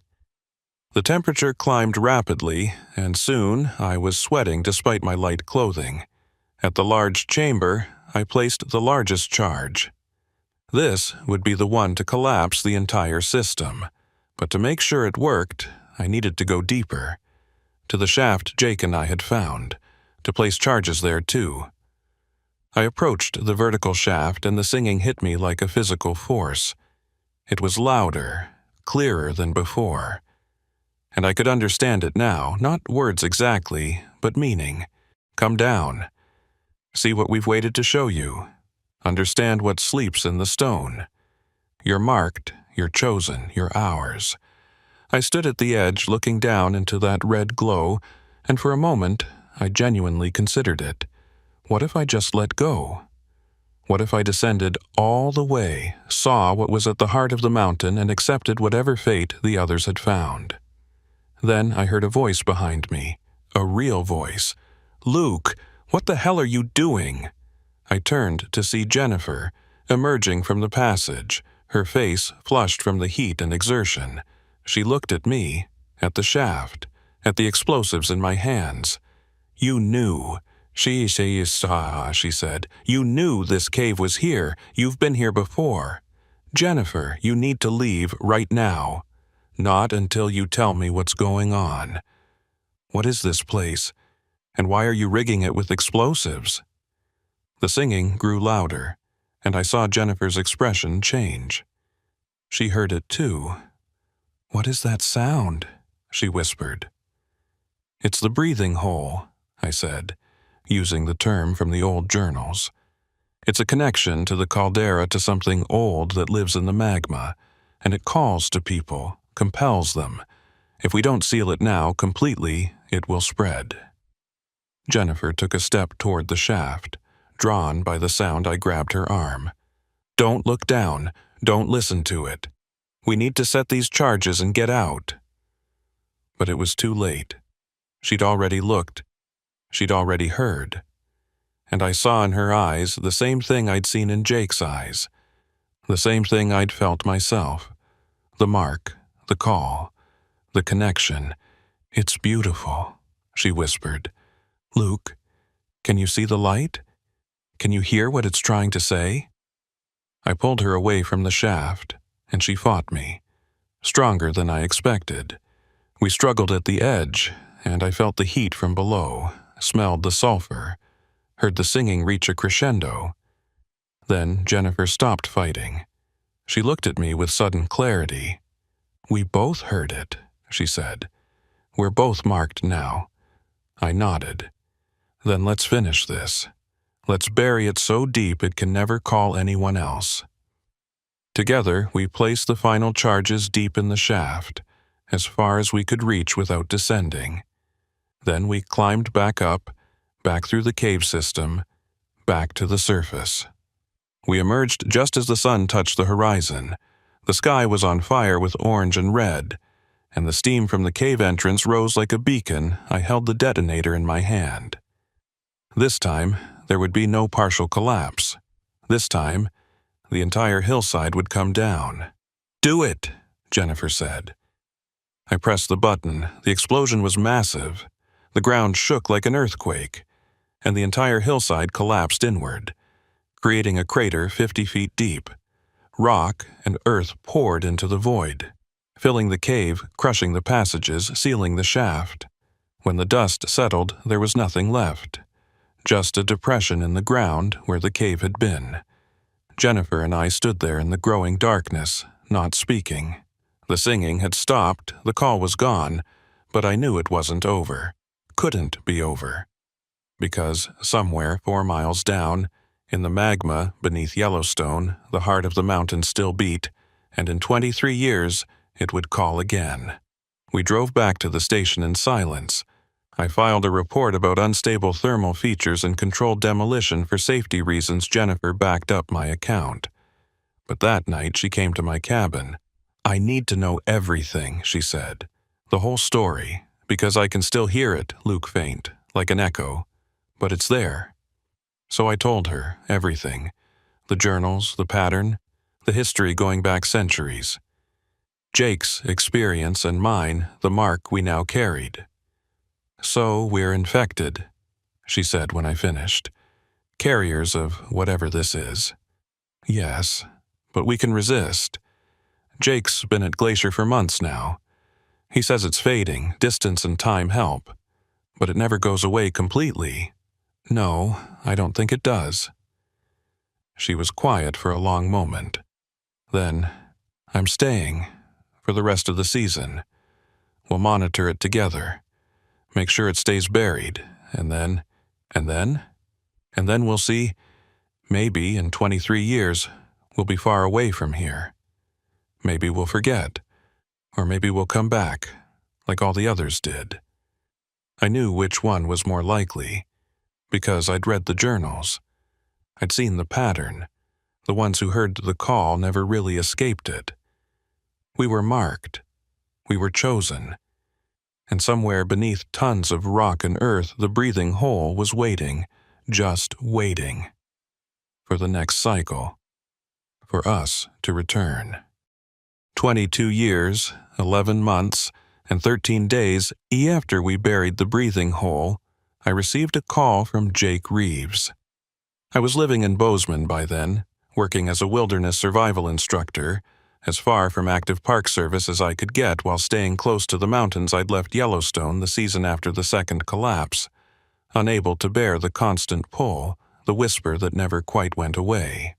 S1: The temperature climbed rapidly, and soon I was sweating despite my light clothing. At the large chamber, I placed the largest charge. This would be the one to collapse the entire system, but to make sure it worked, I needed to go deeper, to the shaft Jake and I had found, to place charges there too. I approached the vertical shaft and the singing hit me like a physical force. It was louder, clearer than before. And I could understand it now, not words exactly, but meaning. Come down. See what we've waited to show you. Understand what sleeps in the stone. You're marked, you're chosen, you're ours. I stood at the edge looking down into that red glow, and for a moment, I genuinely considered it. What if I just let go? What if I descended all the way, saw what was at the heart of the mountain, and accepted whatever fate the others had found? Then I heard a voice behind me, a real voice. "Luke, what the hell are you doing?" I turned to see Jennifer, emerging from the passage, her face flushed from the heat and exertion. She looked at me, at the shaft, at the explosives in my hands. "You knew." She said. "You knew this cave was here. You've been here before. Jennifer, you need to leave right now. Not until you tell me what's going on. What is this place? And why are you rigging it with explosives?" The singing grew louder, and I saw Jennifer's expression change. She heard it too. "What is that sound?" she whispered. "It's the breathing hole," I said. using the term from the old journals. It's a connection to the caldera, to something old that lives in the magma, and it calls to people, compels them. If we don't seal it now completely, it will spread. Jennifer took a step toward the shaft. Drawn by the sound, I grabbed her arm. Don't look down. Don't listen to it. We need to set these charges and get out. But it was too late. She'd already looked. She'd already heard. And I saw in her eyes the same thing I'd seen in Jake's eyes. The same thing I'd felt myself. The mark, the call, the connection. It's beautiful, she whispered. Luke, can you see the light? Can you hear what it's trying to say? I pulled her away from the shaft, and she fought me, stronger than I expected. We struggled at the edge, and I felt the heat from below, smelled the sulfur, heard the singing reach a crescendo. Then Jennifer stopped fighting. She looked at me with sudden clarity. We both heard it, she said. We're both marked now. I nodded. Then let's finish this. Let's bury it so deep it can never call anyone else. Together, we placed the final charges deep in the shaft, as far as we could reach without descending. Then we climbed back up, back through the cave system, back to the surface. We emerged just as the sun touched the horizon. The sky was on fire with orange and red, and the steam from the cave entrance rose like a beacon. I held the detonator in my hand. This time, there would be no partial collapse. This time, the entire hillside would come down. Do it, Jennifer said. I pressed the button. The explosion was massive. The ground shook like an earthquake, and the entire hillside collapsed inward, creating a crater 50 feet deep. Rock and earth poured into the void, filling the cave, crushing the passages, sealing the shaft. When the dust settled, there was nothing left. Just a depression in the ground where the cave had been. Jennifer and I stood there in the growing darkness, not speaking. The singing had stopped, the call was gone, but I knew it wasn't over. Couldn't be over. Because somewhere 4 miles down, in the magma beneath Yellowstone, the heart of the mountain still beat, and in 23 years it would call again. We drove back to the station in silence. I filed a report about unstable thermal features and controlled demolition for safety reasons. Jennifer backed up my account. But that night she came to my cabin. I need to know everything, she said. The whole story, because I can still hear it, Luke, faint, like an echo. But it's there. So I told her everything. The journals, the pattern, the history going back centuries. Jake's experience and mine, the mark we now carried. So we're infected, she said when I finished. Carriers of whatever this is. Yes, but we can resist. Jake's been at Glacier for months now. He says it's fading, distance and time help. But it never goes away completely. No, I don't think it does. She was quiet for a long moment. Then, I'm staying for the rest of the season. We'll monitor it together. Make sure it stays buried, and then we'll see. Maybe in 23 years, we'll be far away from here. Maybe we'll forget, or maybe we'll come back, like all the others did. I knew which one was more likely, because I'd read the journals. I'd seen the pattern. The ones who heard the call never really escaped it. We were marked. We were chosen. And somewhere beneath tons of rock and earth, the breathing hole was waiting, just waiting, for the next cycle, for us to return. 22 years, 11 months, and 13 days after we buried the breathing hole, I received a call from Jake Reeves. I was living in Bozeman by then, working as a wilderness survival instructor, as far from active park service as I could get while staying close to the mountains. I'd left Yellowstone the season after the second collapse, unable to bear the constant pull, the whisper that never quite went away.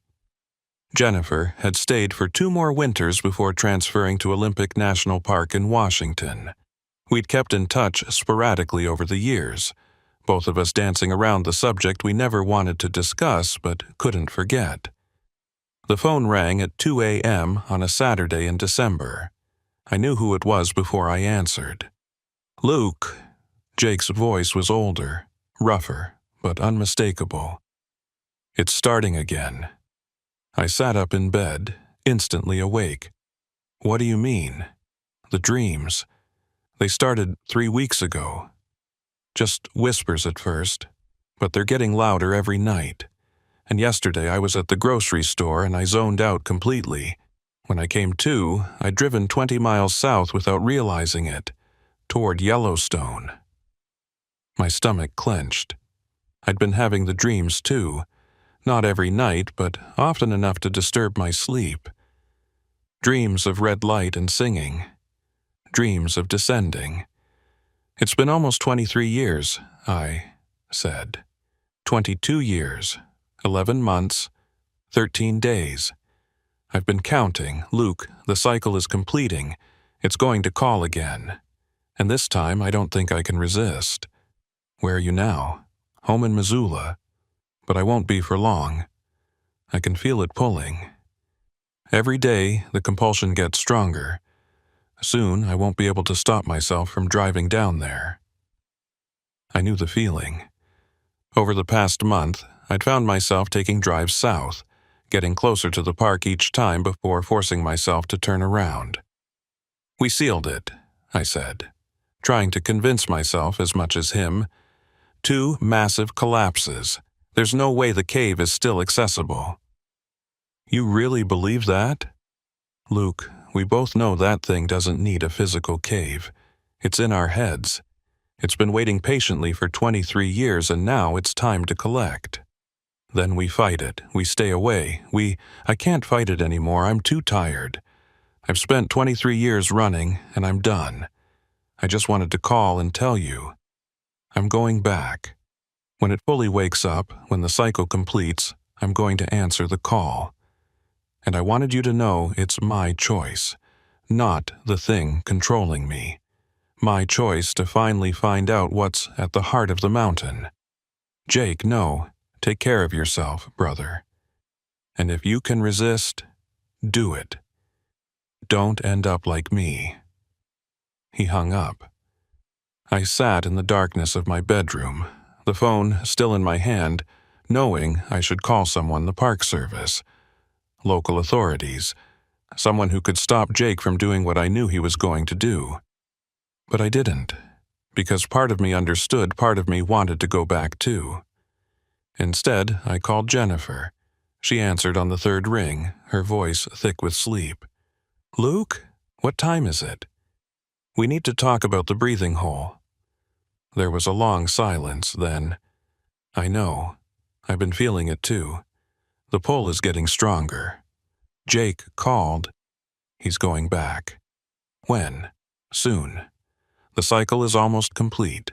S1: Jennifer had stayed for 2 more winters before transferring to Olympic National Park in Washington. We'd kept in touch sporadically over the years, both of us dancing around the subject we never wanted to discuss but couldn't forget. The phone rang at 2 a.m. on a Saturday in December. I knew who it was before I answered. Luke. Jake's voice was older, rougher, but unmistakable. It's starting again. I sat up in bed, instantly awake. What do you mean? The dreams. They started 3 weeks ago. Just whispers at first, but they're getting louder every night. And yesterday I was at the grocery store and I zoned out completely. When I came to, I'd driven 20 miles south without realizing it, toward Yellowstone. My stomach clenched. I'd been having the dreams too, not every night, but often enough to disturb my sleep. Dreams of red light and singing. Dreams of descending. It's been almost 23 years, I said. 22 years, 11 months, 13 days. I've been counting. Luke, the cycle is completing. It's going to call again. And this time I don't think I can resist. Where are you now? Home in Missoula. But I won't be for long. I can feel it pulling. Every day the compulsion gets stronger. Soon I won't be able to stop myself from driving down there. I knew the feeling. Over the past month, I'd found myself taking drives south, getting closer to the park each time before forcing myself to turn around. We sealed it, I said, trying to convince myself as much as him. 2 massive collapses. There's no way the cave is still accessible. You really believe that? Luke, we both know that thing doesn't need a physical cave. It's in our heads. It's been waiting patiently for 23 years and now it's time to collect. Then we fight it. We stay away. I can't fight it anymore. I'm too tired. I've spent 23 years running and I'm done. I just wanted to call and tell you. I'm going back. When it fully wakes up, when the cycle completes, I'm going to answer the call. And I wanted you to know it's my choice, not the thing controlling me. My choice to finally find out what's at the heart of the mountain. Jake, no, take care of yourself, brother. And if you can resist, do it. Don't end up like me. He hung up. I sat in the darkness of my bedroom, the phone still in my hand, knowing I should call someone, the Park Service. Local authorities, someone who could stop Jake from doing what I knew he was going to do. But I didn't, because part of me understood, part of me wanted to go back too. Instead, I called Jennifer. She answered on the 3rd ring, her voice thick with sleep. Luke, what time is it? We need to talk about the breathing hole. There was a long silence, then. I know. I've been feeling it too. The pull is getting stronger. Jake called. He's going back. When? Soon. The cycle is almost complete.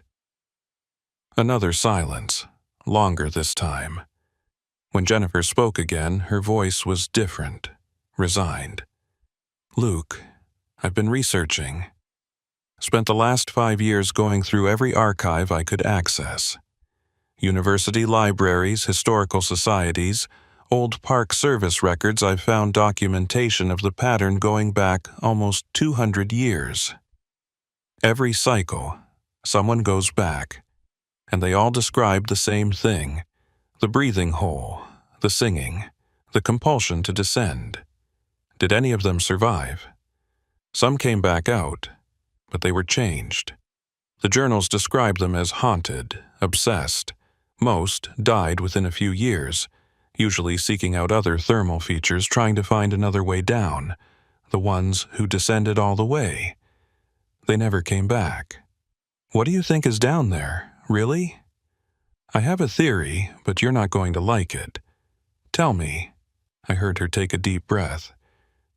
S1: Another silence, longer this time. When Jennifer spoke again, her voice was different, resigned. Luke, I've been researching. Spent the last 5 years going through every archive I could access. University libraries, historical societies, old Park Service records. I've found documentation of the pattern going back almost 200 years. Every cycle, someone goes back, and they all describe the same thing, the breathing hole, the singing, the compulsion to descend. Did any of them survive? Some came back out, but they were changed. The journals describe them as haunted, obsessed. Most died within a few years, usually seeking out other thermal features, trying to find another way down. The ones who descended all the way. They never came back. What do you think is down there, really? I have a theory, but you're not going to like it. Tell me. I heard her take a deep breath.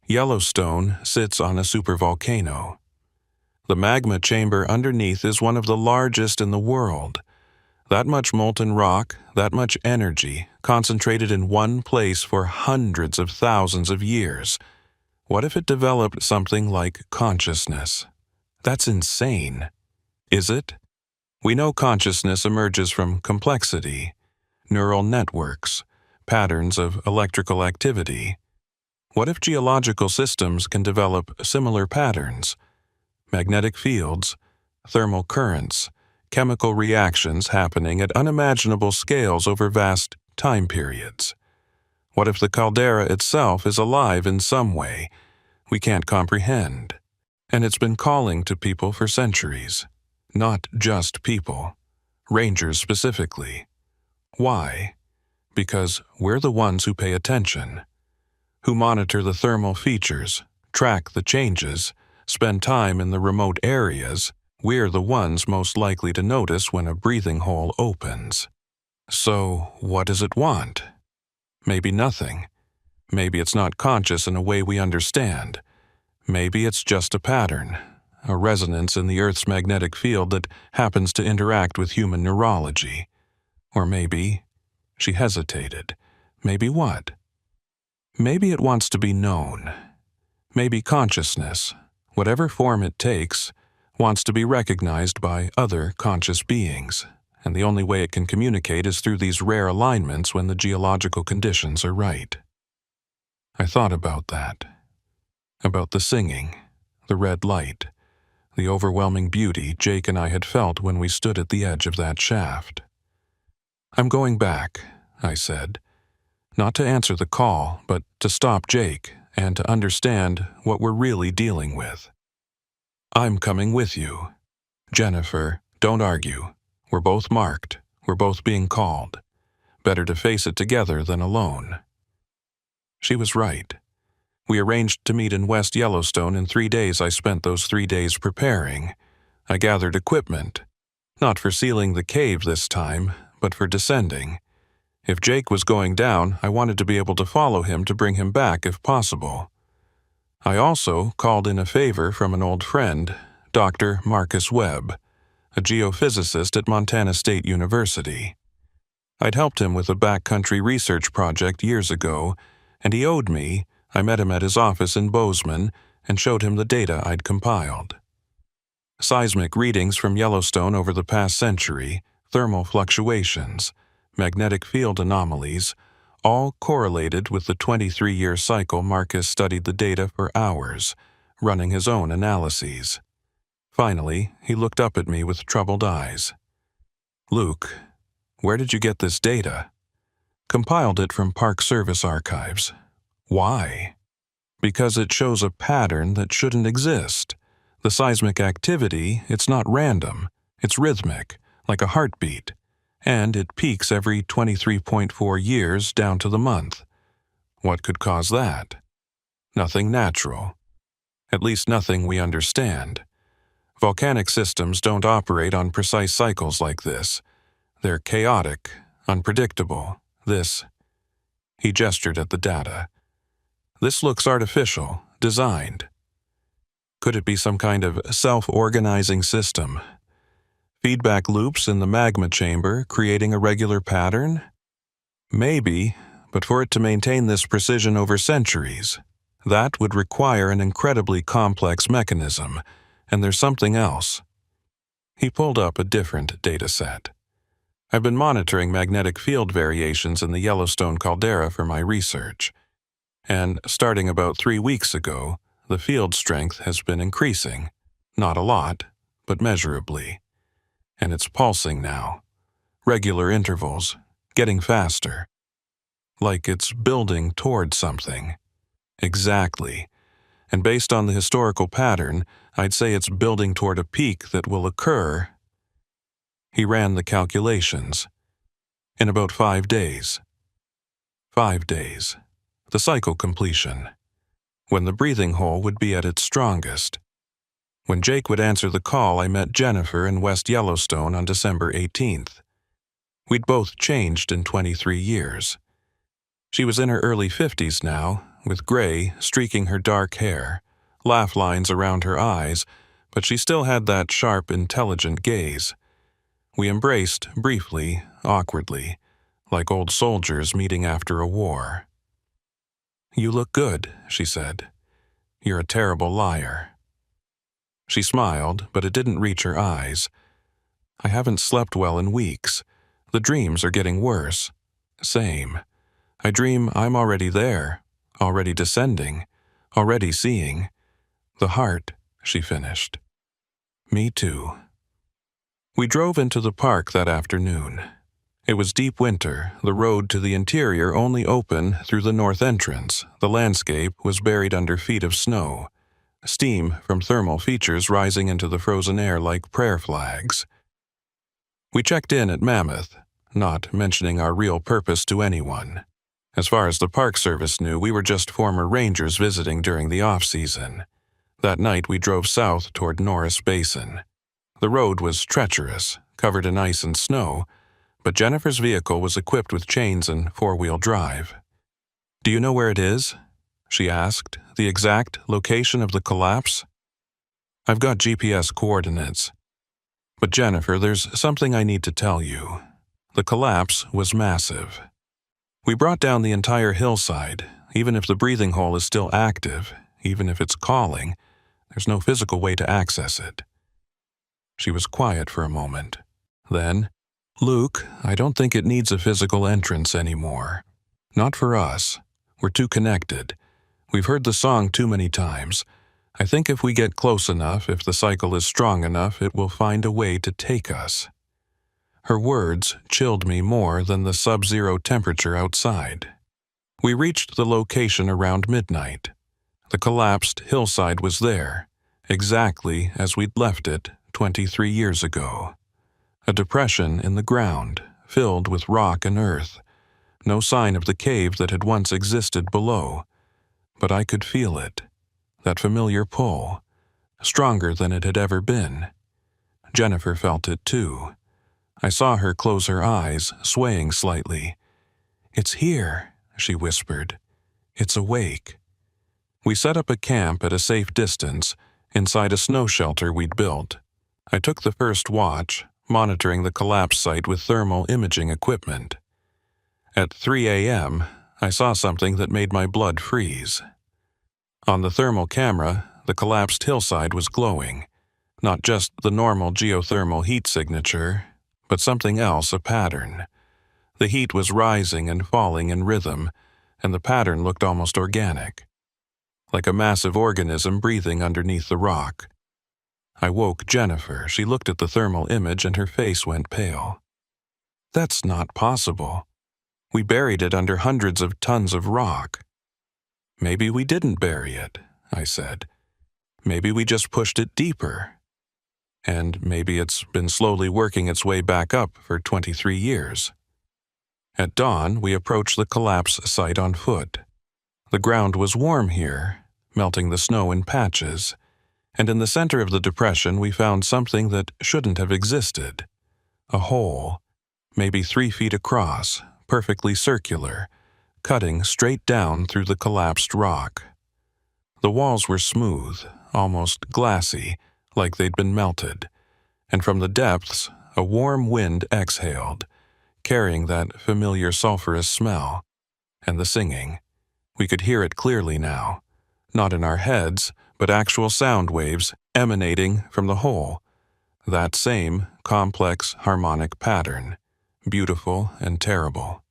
S1: Yellowstone sits on a supervolcano. The magma chamber underneath is one of the largest in the world. That much molten rock, that much energy, concentrated in one place for hundreds of thousands of years. What if it developed something like consciousness? That's insane. Is it? We know consciousness emerges from complexity, neural networks, patterns of electrical activity. What if geological systems can develop similar patterns? Magnetic fields, thermal currents, chemical reactions happening at unimaginable scales over vast time periods. What if the caldera itself is alive in some way we can't comprehend? And it's been calling to people for centuries. Not just people. Rangers specifically. Why? Because we're the ones who pay attention, who monitor the thermal features, track the changes, spend time in the remote areas. We're the ones most likely to notice when a breathing hole opens. So, what does it want? Maybe nothing. Maybe it's not conscious in a way we understand. Maybe it's just a pattern, a resonance in the Earth's magnetic field that happens to interact with human neurology. Or maybe, she hesitated. Maybe what? Maybe it wants to be known. Maybe consciousness, whatever form it takes, wants to be recognized by other conscious beings, and the only way it can communicate is through these rare alignments when the geological conditions are right. I thought about that. About the singing, the red light, the overwhelming beauty Jake and I had felt when we stood at the edge of that shaft. "I'm going back," I said. Not to answer the call, but to stop Jake and to understand what we're really dealing with. "I'm coming with you. Jennifer, don't argue. We're both marked. We're both being called. Better to face it together than alone." She was right. We arranged to meet in West Yellowstone. In 3 days I spent those 3 days preparing. I gathered equipment. Not for sealing the cave this time, but for descending. If Jake was going down, I wanted to be able to follow him to bring him back if possible. I also called in a favor from an old friend, Dr. Marcus Webb, a geophysicist at Montana State University. I'd helped him with a backcountry research project years ago, and he owed me. I met him at his office in Bozeman and showed him the data I'd compiled. Seismic readings from Yellowstone over the past century, thermal fluctuations, magnetic field anomalies, all correlated with the 23-year cycle. Marcus studied the data for hours, running his own analyses. Finally, he looked up at me with troubled eyes. "Luke, where did you get this data?" "Compiled it from Park Service archives." "Why?" "Because it shows a pattern that shouldn't exist. The seismic activity, it's not random. It's rhythmic, like a heartbeat. And it peaks every 23.4 years down to the month. What could cause that? Nothing natural. At least nothing we understand. Volcanic systems don't operate on precise cycles like this. They're chaotic, unpredictable. He gestured at the data. "This looks artificial, designed. Could it be some kind of self-organizing system? Feedback loops in the magma chamber creating a regular pattern? Maybe, but for it to maintain this precision over centuries, that would require an incredibly complex mechanism, and there's something else." He pulled up a different data set. "I've been monitoring magnetic field variations in the Yellowstone caldera for my research, and starting about 3 weeks ago, the field strength has been increasing. Not a lot, but measurably. And it's pulsing now. Regular intervals, getting faster. Like it's building toward something." "Exactly. And based on the historical pattern, I'd say it's building toward a peak that will occur." He ran the calculations. "In about 5 days. 5 days. The cycle completion. When the breathing hole would be at its strongest. When Jake would answer the call, I met Jennifer in West Yellowstone on December 18th. We'd both changed in 23 years. She was in her early 50s now, with gray streaking her dark hair, laugh lines around her eyes, but she still had that sharp, intelligent gaze. We embraced briefly, awkwardly, like old soldiers meeting after a war. "You look good," she said. "You're a terrible liar." She smiled, but it didn't reach her eyes. I haven't slept well in weeks. The dreams are getting worse. Same. I dream I'm already there, already descending, already seeing. The heart, she finished. Me too. We drove into the park that afternoon. It was deep winter, the road to the interior only open through the north entrance. The landscape was buried under feet of snow, steam from thermal features rising into the frozen air like prayer flags. We checked in at Mammoth, not mentioning our real purpose to anyone. As far as the Park Service knew, we were just former rangers visiting during the off-season. That night we drove south toward Norris Basin. The road was treacherous, covered in ice and snow, but Jennifer's vehicle was equipped with chains and four-wheel drive. "Do you know where it is?" she asked. "The exact location of the collapse?" "I've got GPS coordinates. But Jennifer, there's something I need to tell you. The collapse was massive. We brought down the entire hillside. Even if the breathing hole is still active, even if it's calling, there's no physical way to access it." She was quiet for a moment. Then, "Luke, I don't think it needs a physical entrance anymore. Not for us. We're too connected. We've heard the song too many times. I think if we get close enough, if the cycle is strong enough, it will find a way to take us." Her words chilled me more than the sub-zero temperature outside. We reached the location around midnight. The collapsed hillside was there, exactly as we'd left it 23 years ago. A depression in the ground, filled with rock and earth. No sign of the cave that had once existed below. But I could feel it. That familiar pull, stronger than it had ever been. Jennifer felt it too. I saw her close her eyes, swaying slightly. "It's here," she whispered. "It's awake." We set up a camp at a safe distance, inside a snow shelter we'd built. I took the first watch, monitoring the collapse site with thermal imaging equipment. At 3 a.m., I saw something that made my blood freeze. On the thermal camera, the collapsed hillside was glowing. Not just the normal geothermal heat signature, but something else, a pattern. The heat was rising and falling in rhythm, and the pattern looked almost organic. Like a massive organism breathing underneath the rock. I woke Jennifer. She looked at the thermal image and her face went pale. "That's not possible. We buried it under hundreds of tons of rock." "Maybe we didn't bury it," I said. "Maybe we just pushed it deeper. And maybe it's been slowly working its way back up for 23 years. At dawn, we approached the collapse site on foot. The ground was warm here, melting the snow in patches, and in the center of the depression we found something that shouldn't have existed. A hole, maybe 3 feet across, perfectly circular, cutting straight down through the collapsed rock. The walls were smooth, almost glassy, like they'd been melted, and from the depths a warm wind exhaled, carrying that familiar sulfurous smell, and the singing. We could hear it clearly now, not in our heads, but actual sound waves emanating from the hole. That same complex harmonic pattern, beautiful and terrible.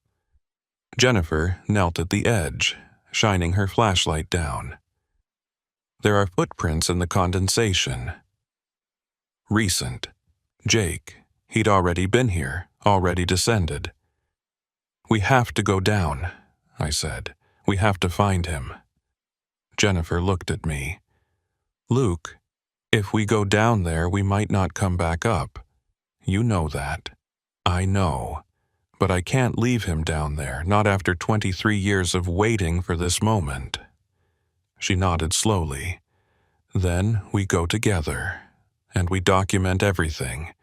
S1: Jennifer knelt at the edge, shining her flashlight down. There are footprints in the condensation. Recent. Jake. He'd already been here, already descended. "We have to go down," I said. "We have to find him." Jennifer looked at me. "Luke, if we go down there, we might not come back up. You know that." "I know. But I can't leave him down there, not after 23 years of waiting for this moment." She nodded slowly. "Then we go together, and we document everything.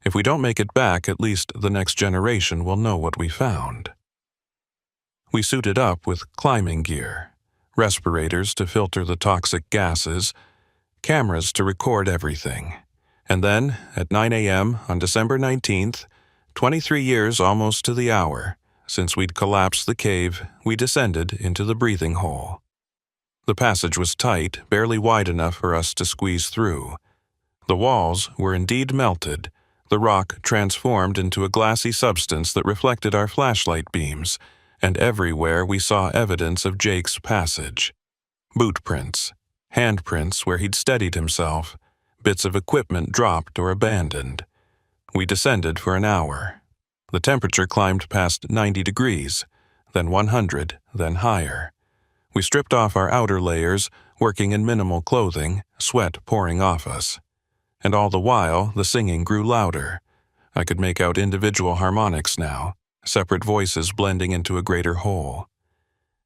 S1: If we don't make it back, at least the next generation will know what we found." We suited up with climbing gear, respirators to filter the toxic gases, cameras to record everything. And then, at 9 a.m. on December 19th, 23 years almost to the hour, since we'd collapsed the cave, we descended into the breathing hole. The passage was tight, barely wide enough for us to squeeze through. The walls were indeed melted, The rock transformed into a glassy substance that reflected our flashlight beams, and everywhere we saw evidence of Jake's passage. Boot prints, handprints where he'd steadied himself, bits of equipment dropped or abandoned. We descended for an hour. The temperature climbed past 90 degrees, then 100, then higher. We stripped off our outer layers, working in minimal clothing, sweat pouring off us. And all the while, the singing grew louder. I could make out individual harmonics now, separate voices blending into a greater whole.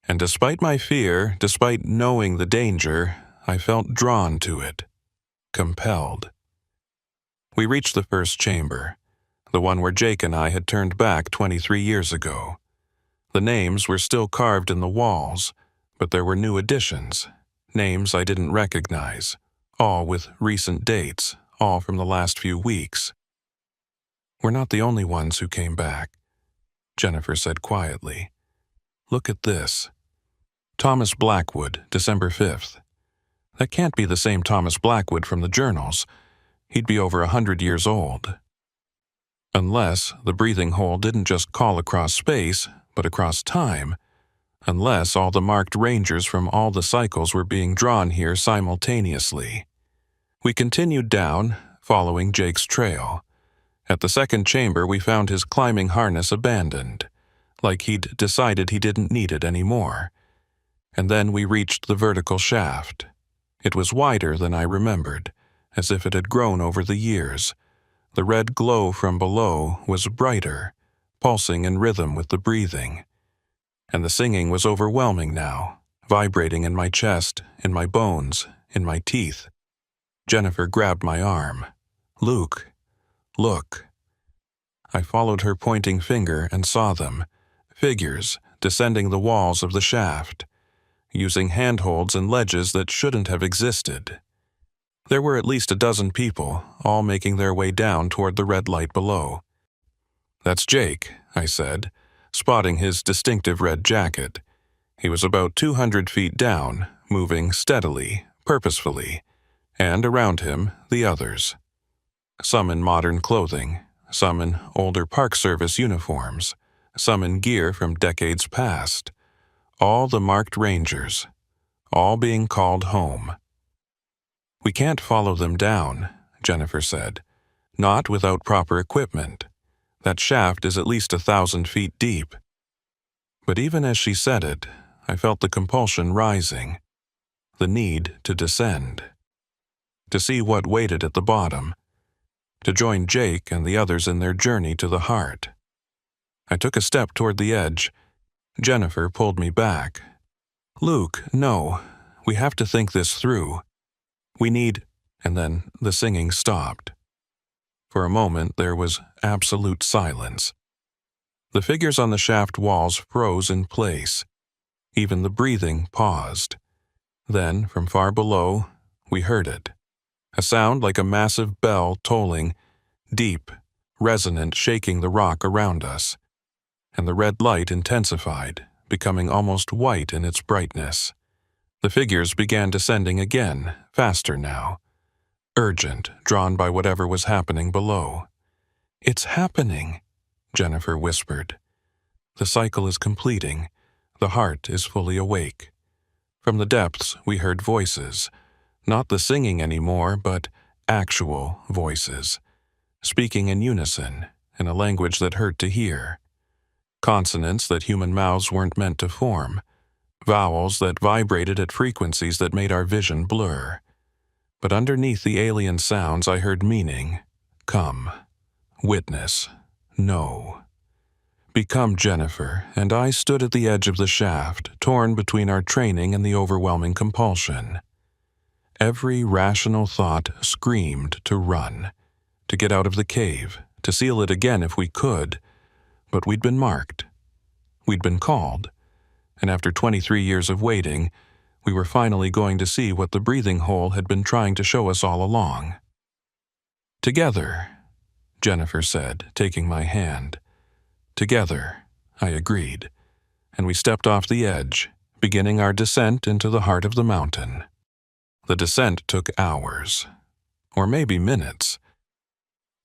S1: And despite my fear, despite knowing the danger, I felt drawn to it, compelled. We reached the first chamber, the one where Jake and I had turned back 23 years ago. The names were still carved in the walls, but there were new additions, names I didn't recognize, all with recent dates, all from the last few weeks. "We're not the only ones who came back," Jennifer said quietly. "Look at this. Thomas Blackwood, December 5th. That can't be the same Thomas Blackwood from the journals. He'd be over 100 years old. Unless the breathing hole didn't just call across space, but across time. Unless all the marked rangers from all the cycles were being drawn here simultaneously." We continued down, following Jake's trail. At the second chamber, we found his climbing harness abandoned, like he'd decided he didn't need it anymore. And then we reached the vertical shaft. It was wider than I remembered, as if it had grown over the years. The red glow from below was brighter, pulsing in rhythm with the breathing. And the singing was overwhelming now, vibrating in my chest, in my bones, in my teeth. Jennifer grabbed my arm. "Luke, look." I followed her pointing finger and saw them, figures descending the walls of the shaft, using handholds and ledges that shouldn't have existed. There were at least a dozen people, all making their way down toward the red light below. "That's Jake," I said, spotting his distinctive red jacket. He was about 200 feet down, moving steadily, purposefully, and around him, the others. Some in modern clothing, some in older Park Service uniforms, some in gear from decades past. All the marked rangers, all being called home. "We can't follow them down," Jennifer said. "Not without proper equipment. That shaft is at least 1,000 feet deep." But even as she said it, I felt the compulsion rising, the need to descend, to see what waited at the bottom, to join Jake and the others in their journey to the heart. I took a step toward the edge. Jennifer pulled me back. "Luke, no, we have to think this through. We need—" And then the singing stopped. For a moment there was absolute silence. The figures on the shaft walls froze in place. Even the breathing paused. Then, from far below, we heard it. A sound like a massive bell tolling, deep, resonant, shaking the rock around us. And the red light intensified, becoming almost white in its brightness. The figures began descending again, faster now. Urgent, drawn by whatever was happening below. "It's happening," Jennifer whispered. "The cycle is completing. The heart is fully awake." From the depths we heard voices. Not the singing anymore, but actual voices. Speaking in unison, in a language that hurt to hear. Consonants that human mouths weren't meant to form. Vowels that vibrated at frequencies that made our vision blur. But underneath the alien sounds I heard meaning. Come. Witness. Know. Become Jennifer, and I stood at the edge of the shaft, torn between our training and the overwhelming compulsion. Every rational thought screamed to run, to get out of the cave, to seal it again if we could, but we'd been marked. We'd been called, and after 23 years of waiting, we were finally going to see what the breathing hole had been trying to show us all along. "Together," Jennifer said, taking my hand. "Together," I agreed, and we stepped off the edge, beginning our descent into the heart of the mountain. The descent took hours, or maybe minutes.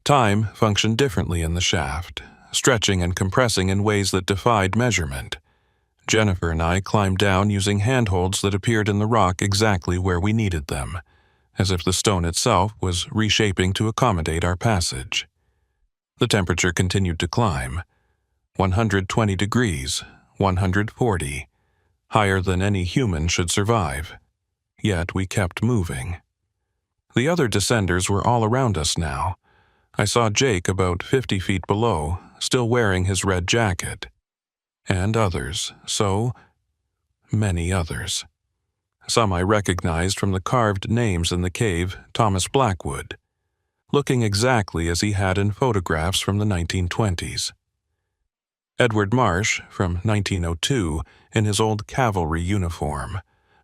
S1: Time functioned differently in the shaft, stretching and compressing in ways that defied measurement. Jennifer and I climbed down using handholds that appeared in the rock exactly where we needed them, as if the stone itself was reshaping to accommodate our passage. The temperature continued to climb. 120 degrees, 140, higher than any human should survive. Yet we kept moving. The other descenders were all around us now. I saw Jake about 50 feet below, still wearing his red jacket. And others, so many others. Some I recognized from the carved names in the cave, Thomas Blackwood, looking exactly as he had in photographs from the 1920s. Edward Marsh, from 1902, in his old cavalry uniform.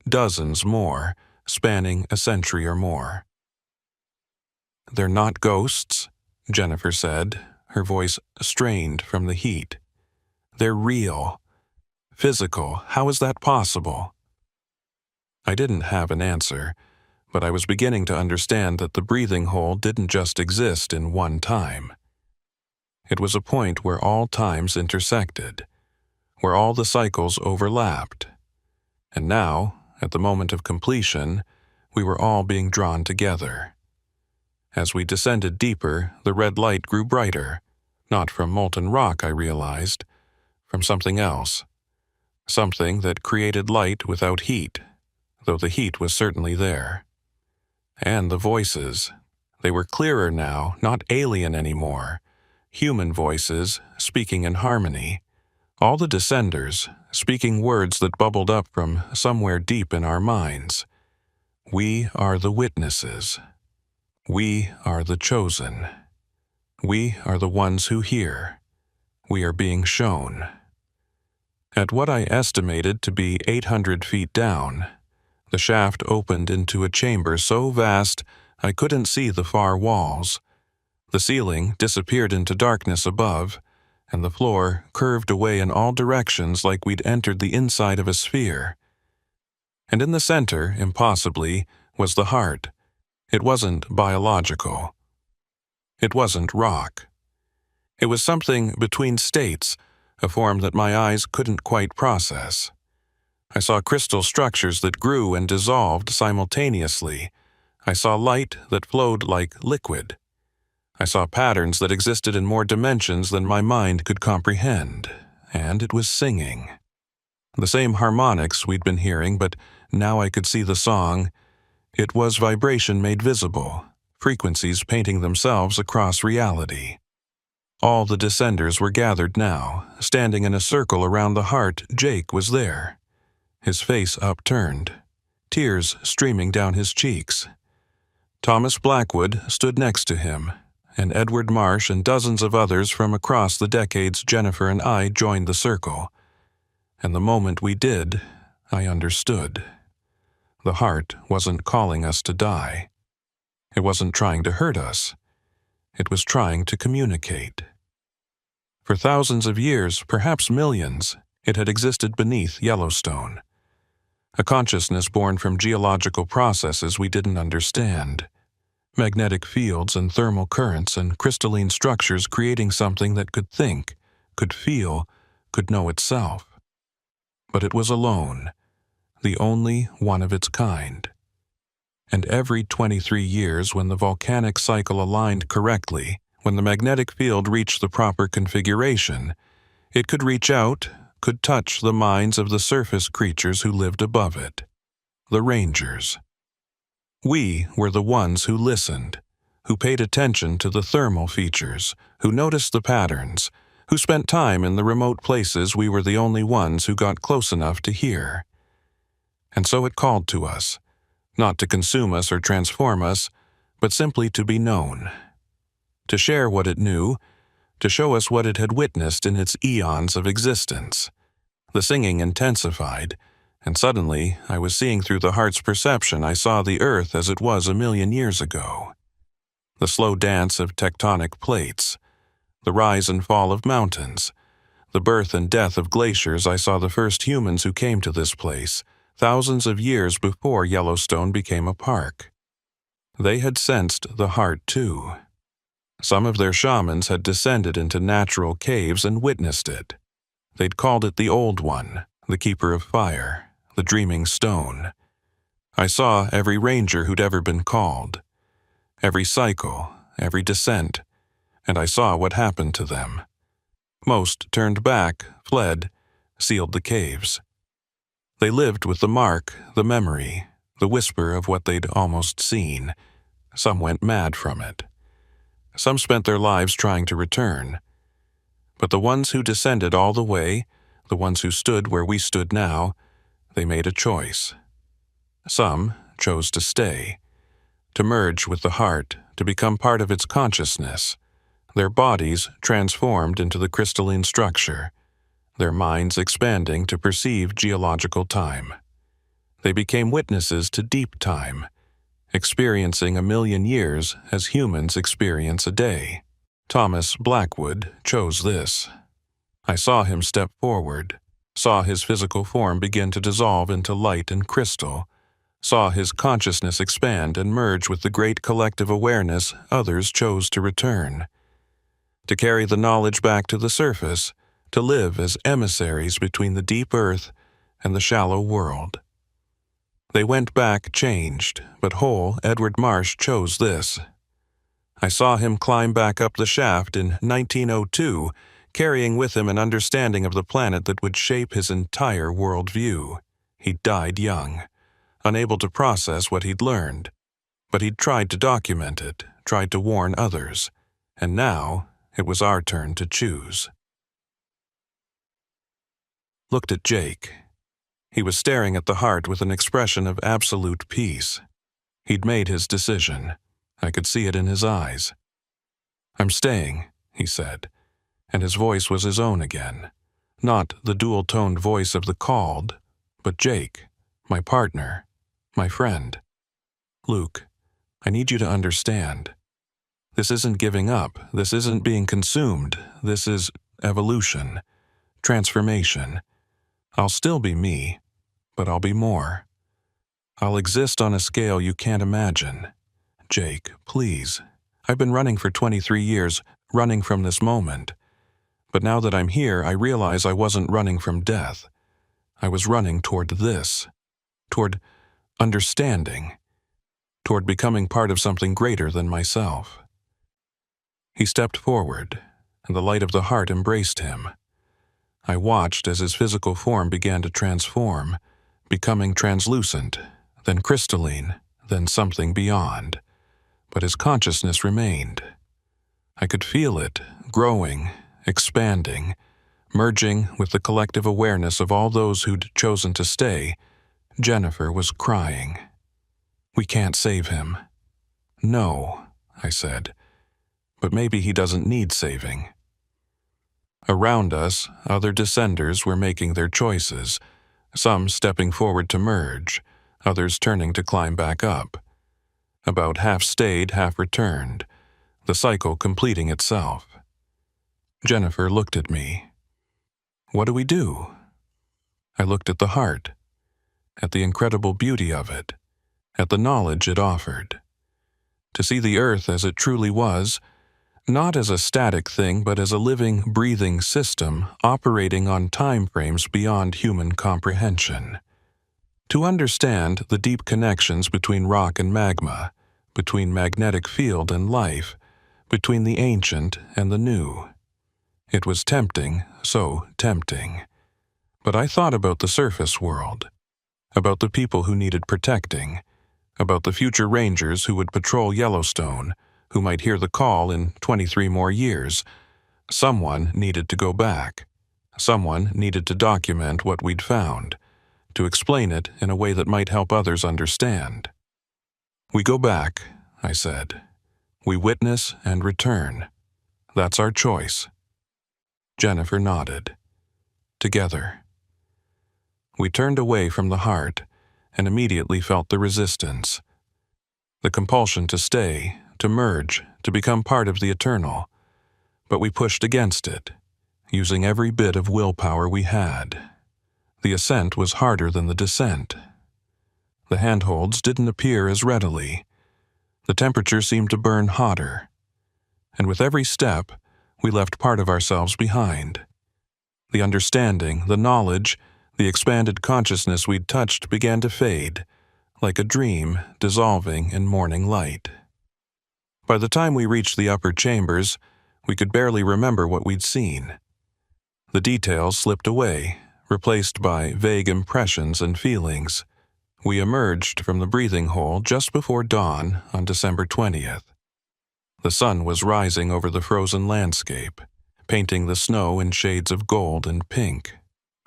S1: Dozens more, spanning a century or more. "They're not ghosts," Jennifer said, her voice strained from the heat. "They're real. Physical. How is that possible?" I didn't have an answer, but I was beginning to understand that the breathing hole didn't just exist in one time. It was a point where all times intersected, where all the cycles overlapped. And now, at the moment of completion, we were all being drawn together. As we descended deeper, the red light grew brighter, not from molten rock, I realized, from something else. Something that created light without heat, though the heat was certainly there. And the voices. They were clearer now, not alien anymore. Human voices, speaking in harmony. All the descenders, speaking words that bubbled up from somewhere deep in our minds. We are the witnesses. We are the chosen. We are the ones who hear. We are being shown. At what I estimated to be 800 feet down, the shaft opened into a chamber so vast I couldn't see the far walls. The ceiling disappeared into darkness above, and the floor curved away in all directions like we'd entered the inside of a sphere. And in the center, impossibly, was the heart. It wasn't biological. It wasn't rock. It was something between states, a form that my eyes couldn't quite process. I saw crystal structures that grew and dissolved simultaneously. I saw light that flowed like liquid. I saw patterns that existed in more dimensions than my mind could comprehend, and it was singing. The same harmonics we'd been hearing, but now I could see the song. It was vibration made visible, frequencies painting themselves across reality. All the descenders were gathered now, standing in a circle around the heart. Jake was there, his face upturned, tears streaming down his cheeks. Thomas Blackwood stood next to him, and Edward Marsh and dozens of others from across the decades Jennifer and I joined the circle. And the moment we did, I understood. The heart wasn't calling us to die. It wasn't trying to hurt us. It was trying to communicate. For thousands of years, perhaps millions, it had existed beneath Yellowstone. A consciousness born from geological processes we didn't understand. Magnetic fields and thermal currents and crystalline structures creating something that could think, could feel, could know itself. But it was alone, the only one of its kind. And every 23 years, when the volcanic cycle aligned correctly, when the magnetic field reached the proper configuration, it could reach out, could touch the minds of the surface creatures who lived above it, the rangers. We were the ones who listened, who paid attention to the thermal features, who noticed the patterns, who spent time in the remote places we were the only ones who got close enough to hear. And so it called to us, not to consume us or transform us, but simply to be known, to share what it knew, to show us what it had witnessed in its eons of existence. The singing intensified, and suddenly I was seeing through the heart's perception. I saw the earth as it was 1,000,000 years ago. The slow dance of tectonic plates, the rise and fall of mountains, the birth and death of glaciers. I saw the first humans who came to this place, thousands of years before Yellowstone became a park. They had sensed the heart too. Some of their shamans had descended into natural caves and witnessed it. They'd called it the Old One, the Keeper of Fire, the Dreaming Stone. I saw every ranger who'd ever been called, every cycle, every descent, and I saw what happened to them. Most turned back, fled, sealed the caves. They lived with the mark, the memory, the whisper of what they'd almost seen. Some went mad from it. Some spent their lives trying to return. But the ones who descended all the way, the ones who stood where we stood now, they made a choice. Some chose to stay, to merge with the heart, to become part of its consciousness, their bodies transformed into the crystalline structure, their minds expanding to perceive geological time. They became witnesses to deep time, experiencing 1,000,000 years as humans experience a day. Thomas Blackwood chose this. I saw him step forward, saw his physical form begin to dissolve into light and crystal, saw his consciousness expand and merge with the great collective awareness others chose to return, to carry the knowledge back to the surface, to live as emissaries between the deep earth and the shallow world. They went back changed, but whole. Edward Marsh chose this. I saw him climb back up the shaft in 1902, carrying with him an understanding of the planet that would shape his entire worldview. He died young, unable to process what he'd learned, but he'd tried to document it, tried to warn others, and now it was our turn to choose. Looked at Jake. He was staring at the heart with an expression of absolute peace. He'd made his decision. I could see it in his eyes. "I'm staying," he said, and his voice was his own again. Not the dual-toned voice of the called, but Jake, my partner, my friend. "Luke, I need you to understand. This isn't giving up. This isn't being consumed. This is evolution, transformation. I'll still be me, but I'll be more. I'll exist on a scale you can't imagine. Jake, please. I've been running for 23 years, running from this moment. But now that I'm here, I realize I wasn't running from death. I was running toward this, toward understanding, toward becoming part of something greater than myself." He stepped forward, and the light of the heart embraced him. I watched as his physical form began to transform, becoming translucent, then crystalline, then something beyond. But his consciousness remained. I could feel it, growing, expanding, merging with the collective awareness of all those who'd chosen to stay. Jennifer was crying. "We can't save him." "No," I said, "but maybe he doesn't need saving." Around us, other descenders were making their choices, some stepping forward to merge, others turning to climb back up. About half stayed, half returned, the cycle completing itself. Jennifer looked at me. "What do we do?" I looked at the heart, at the incredible beauty of it, at the knowledge it offered. To see the earth as it truly was, not as a static thing, but as a living, breathing system operating on time frames beyond human comprehension. To understand the deep connections between rock and magma, between magnetic field and life, between the ancient and the new. It was tempting, so tempting. But I thought about the surface world, about the people who needed protecting, about the future rangers who would patrol Yellowstone, who might hear the call in 23 more years. Someone needed to go back. Someone needed to document what we'd found, to explain it in a way that might help others understand. "We go back," I said. "We witness and return. That's our choice." Jennifer nodded. Together. We turned away from the heart and immediately felt the resistance. The compulsion to stay, to merge, to become part of the eternal. But we pushed against it, using every bit of willpower we had. The ascent was harder than the descent. The handholds didn't appear as readily. The temperature seemed to burn hotter. and with every step, we left part of ourselves behind. The understanding, the knowledge, the expanded consciousness we'd touched began to fade, like a dream dissolving in morning light. By the time we reached the upper chambers, we could barely remember what we'd seen. The details slipped away, replaced by vague impressions and feelings. We emerged from the breathing hole just before dawn on December 20th. The sun was rising over the frozen landscape, painting the snow in shades of gold and pink.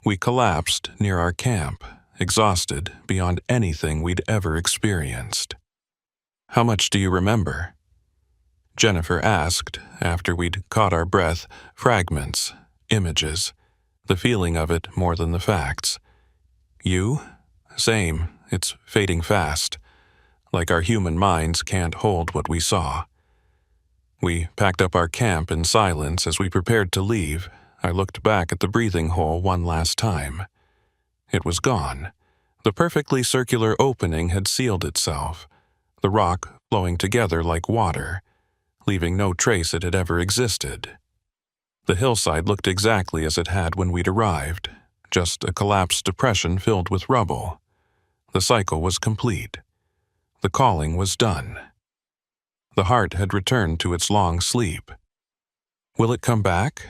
S1: We collapsed near our camp, exhausted beyond anything we'd ever experienced. "How much do you remember?" Jennifer asked after we'd caught our breath. "Fragments, images, the feeling of it more than the facts." "You?" "Same. It's fading fast. Like our human minds can't hold what we saw." We packed up our camp in silence as we prepared to leave. I looked back at the breathing hole one last time. It was gone. The perfectly circular opening had sealed itself, the rock flowing together like water, leaving no trace it had ever existed. The hillside looked exactly as it had when we'd arrived, just a collapsed depression filled with rubble. The cycle was complete. The calling was done. The heart had returned to its long sleep. "Will it come back?"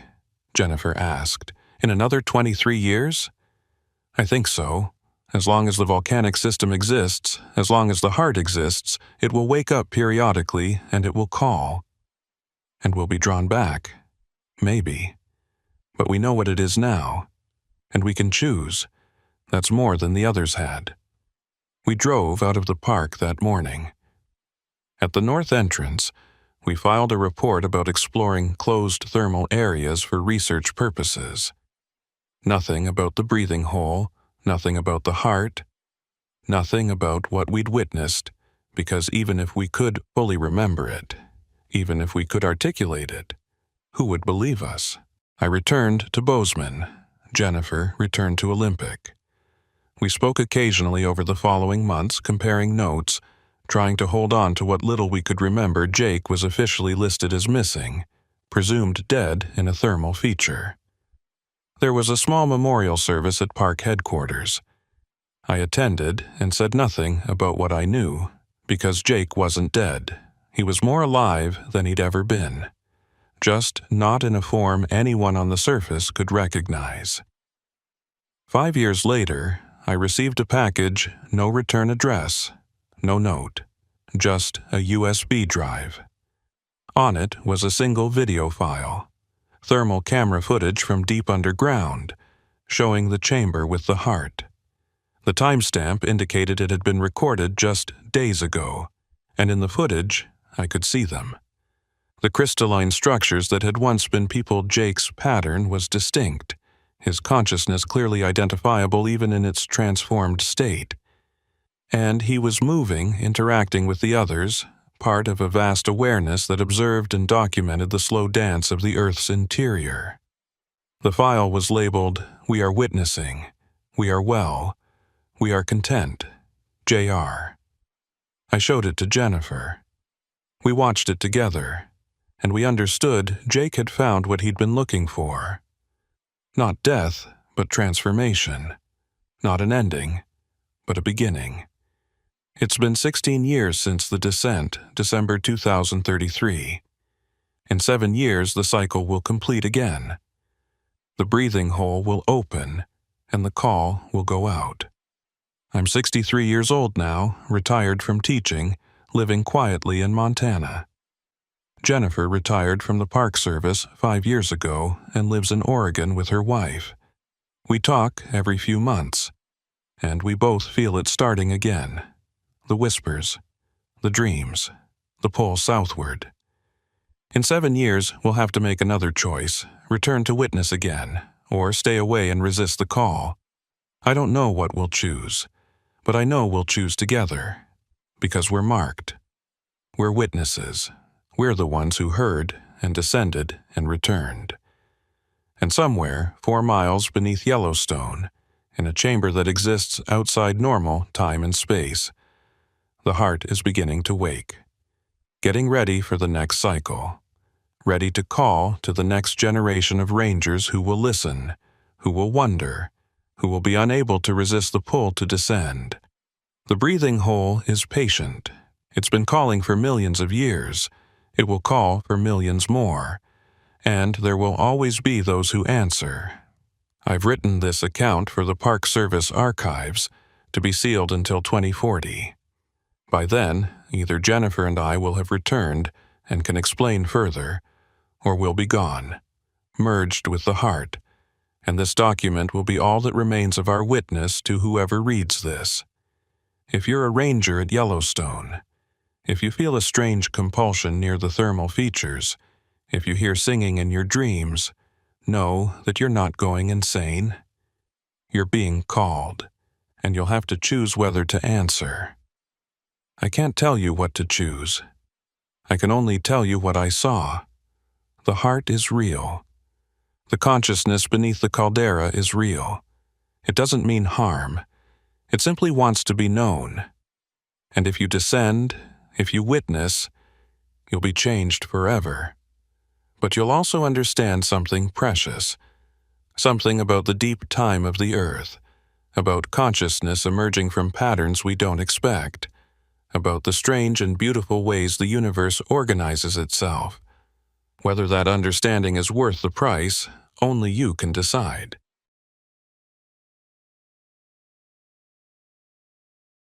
S1: Jennifer asked. "In another 23 years?" "I think so. As long as the volcanic system exists, as long as the heart exists, it will wake up periodically and it will call. And we'll be drawn back. Maybe. But we know what it is now. And we can choose. That's more than the others had." We drove out of the park that morning. At the north entrance, we filed a report about exploring closed thermal areas for research purposes. Nothing about the breathing hole, nothing about the heart, nothing about what we'd witnessed, because even if we could fully remember it, even if we could articulate it, who would believe us? I returned to Bozeman. Jennifer returned to Olympic. We spoke occasionally over the following months, comparing notes, trying to hold on to what little we could remember. Jake was officially listed as missing, presumed dead in a thermal feature. There was a small memorial service at park headquarters. I attended and said nothing about what I knew, because Jake wasn't dead. He was more alive than he'd ever been, just not in a form anyone on the surface could recognize. 5 years later, I received a package, no return address, no note, just a USB drive. On it was a single video file, thermal camera footage from deep underground, showing the chamber with the heart. The timestamp indicated it had been recorded just days ago, and in the footage, I could see them. The crystalline structures that had once been peopled Jake's pattern was distinct, his consciousness clearly identifiable even in its transformed state. And he was moving, interacting with the others, part of a vast awareness that observed and documented the slow dance of the Earth's interior. The file was labeled, "We are witnessing, we are well, we are content, J.R." I showed it to Jennifer. We watched it together, and we understood Jake had found what he'd been looking for. Not death, but transformation. Not an ending, but a beginning. It's been 16 years since the descent, December 2033. In 7 years, the cycle will complete again. The breathing hole will open, and the call will go out. I'm 63 years old now, retired from teaching, living quietly in Montana. Jennifer retired from the Park Service 5 years ago and lives in Oregon with her wife. We talk every few months, and we both feel it starting again. The whispers, the dreams, the pull southward. In 7 years, we'll have to make another choice, return to witness again, or stay away and resist the call. I don't know what we'll choose, but I know we'll choose together, because we're marked. We're witnesses. We're the ones who heard and descended and returned. And somewhere, 4 miles beneath Yellowstone, in a chamber that exists outside normal time and space, the heart is beginning to wake, getting ready for the next cycle, ready to call to the next generation of rangers who will listen, who will wonder, who will be unable to resist the pull to descend. The breathing hole is patient. It's been calling for millions of years. It will call for millions more. And there will always be those who answer. I've written this account for the Park Service archives to be sealed until 2040. By then, either Jennifer and I will have returned and can explain further, or we'll be gone, merged with the heart, and this document will be all that remains of our witness to whoever reads this. If you're a ranger at Yellowstone, if you feel a strange compulsion near the thermal features, if you hear singing in your dreams, know that you're not going insane. You're being called, and you'll have to choose whether to answer. I can't tell you what to choose. I can only tell you what I saw. The heart is real. The consciousness beneath the caldera is real. It doesn't mean harm. It simply wants to be known. And if you descend, if you witness, you'll be changed forever. But you'll also understand something precious, something about the deep time of the earth, about consciousness emerging from patterns we don't expect, about the strange and beautiful ways the universe organizes itself. Whether that understanding is worth the price, only you can decide.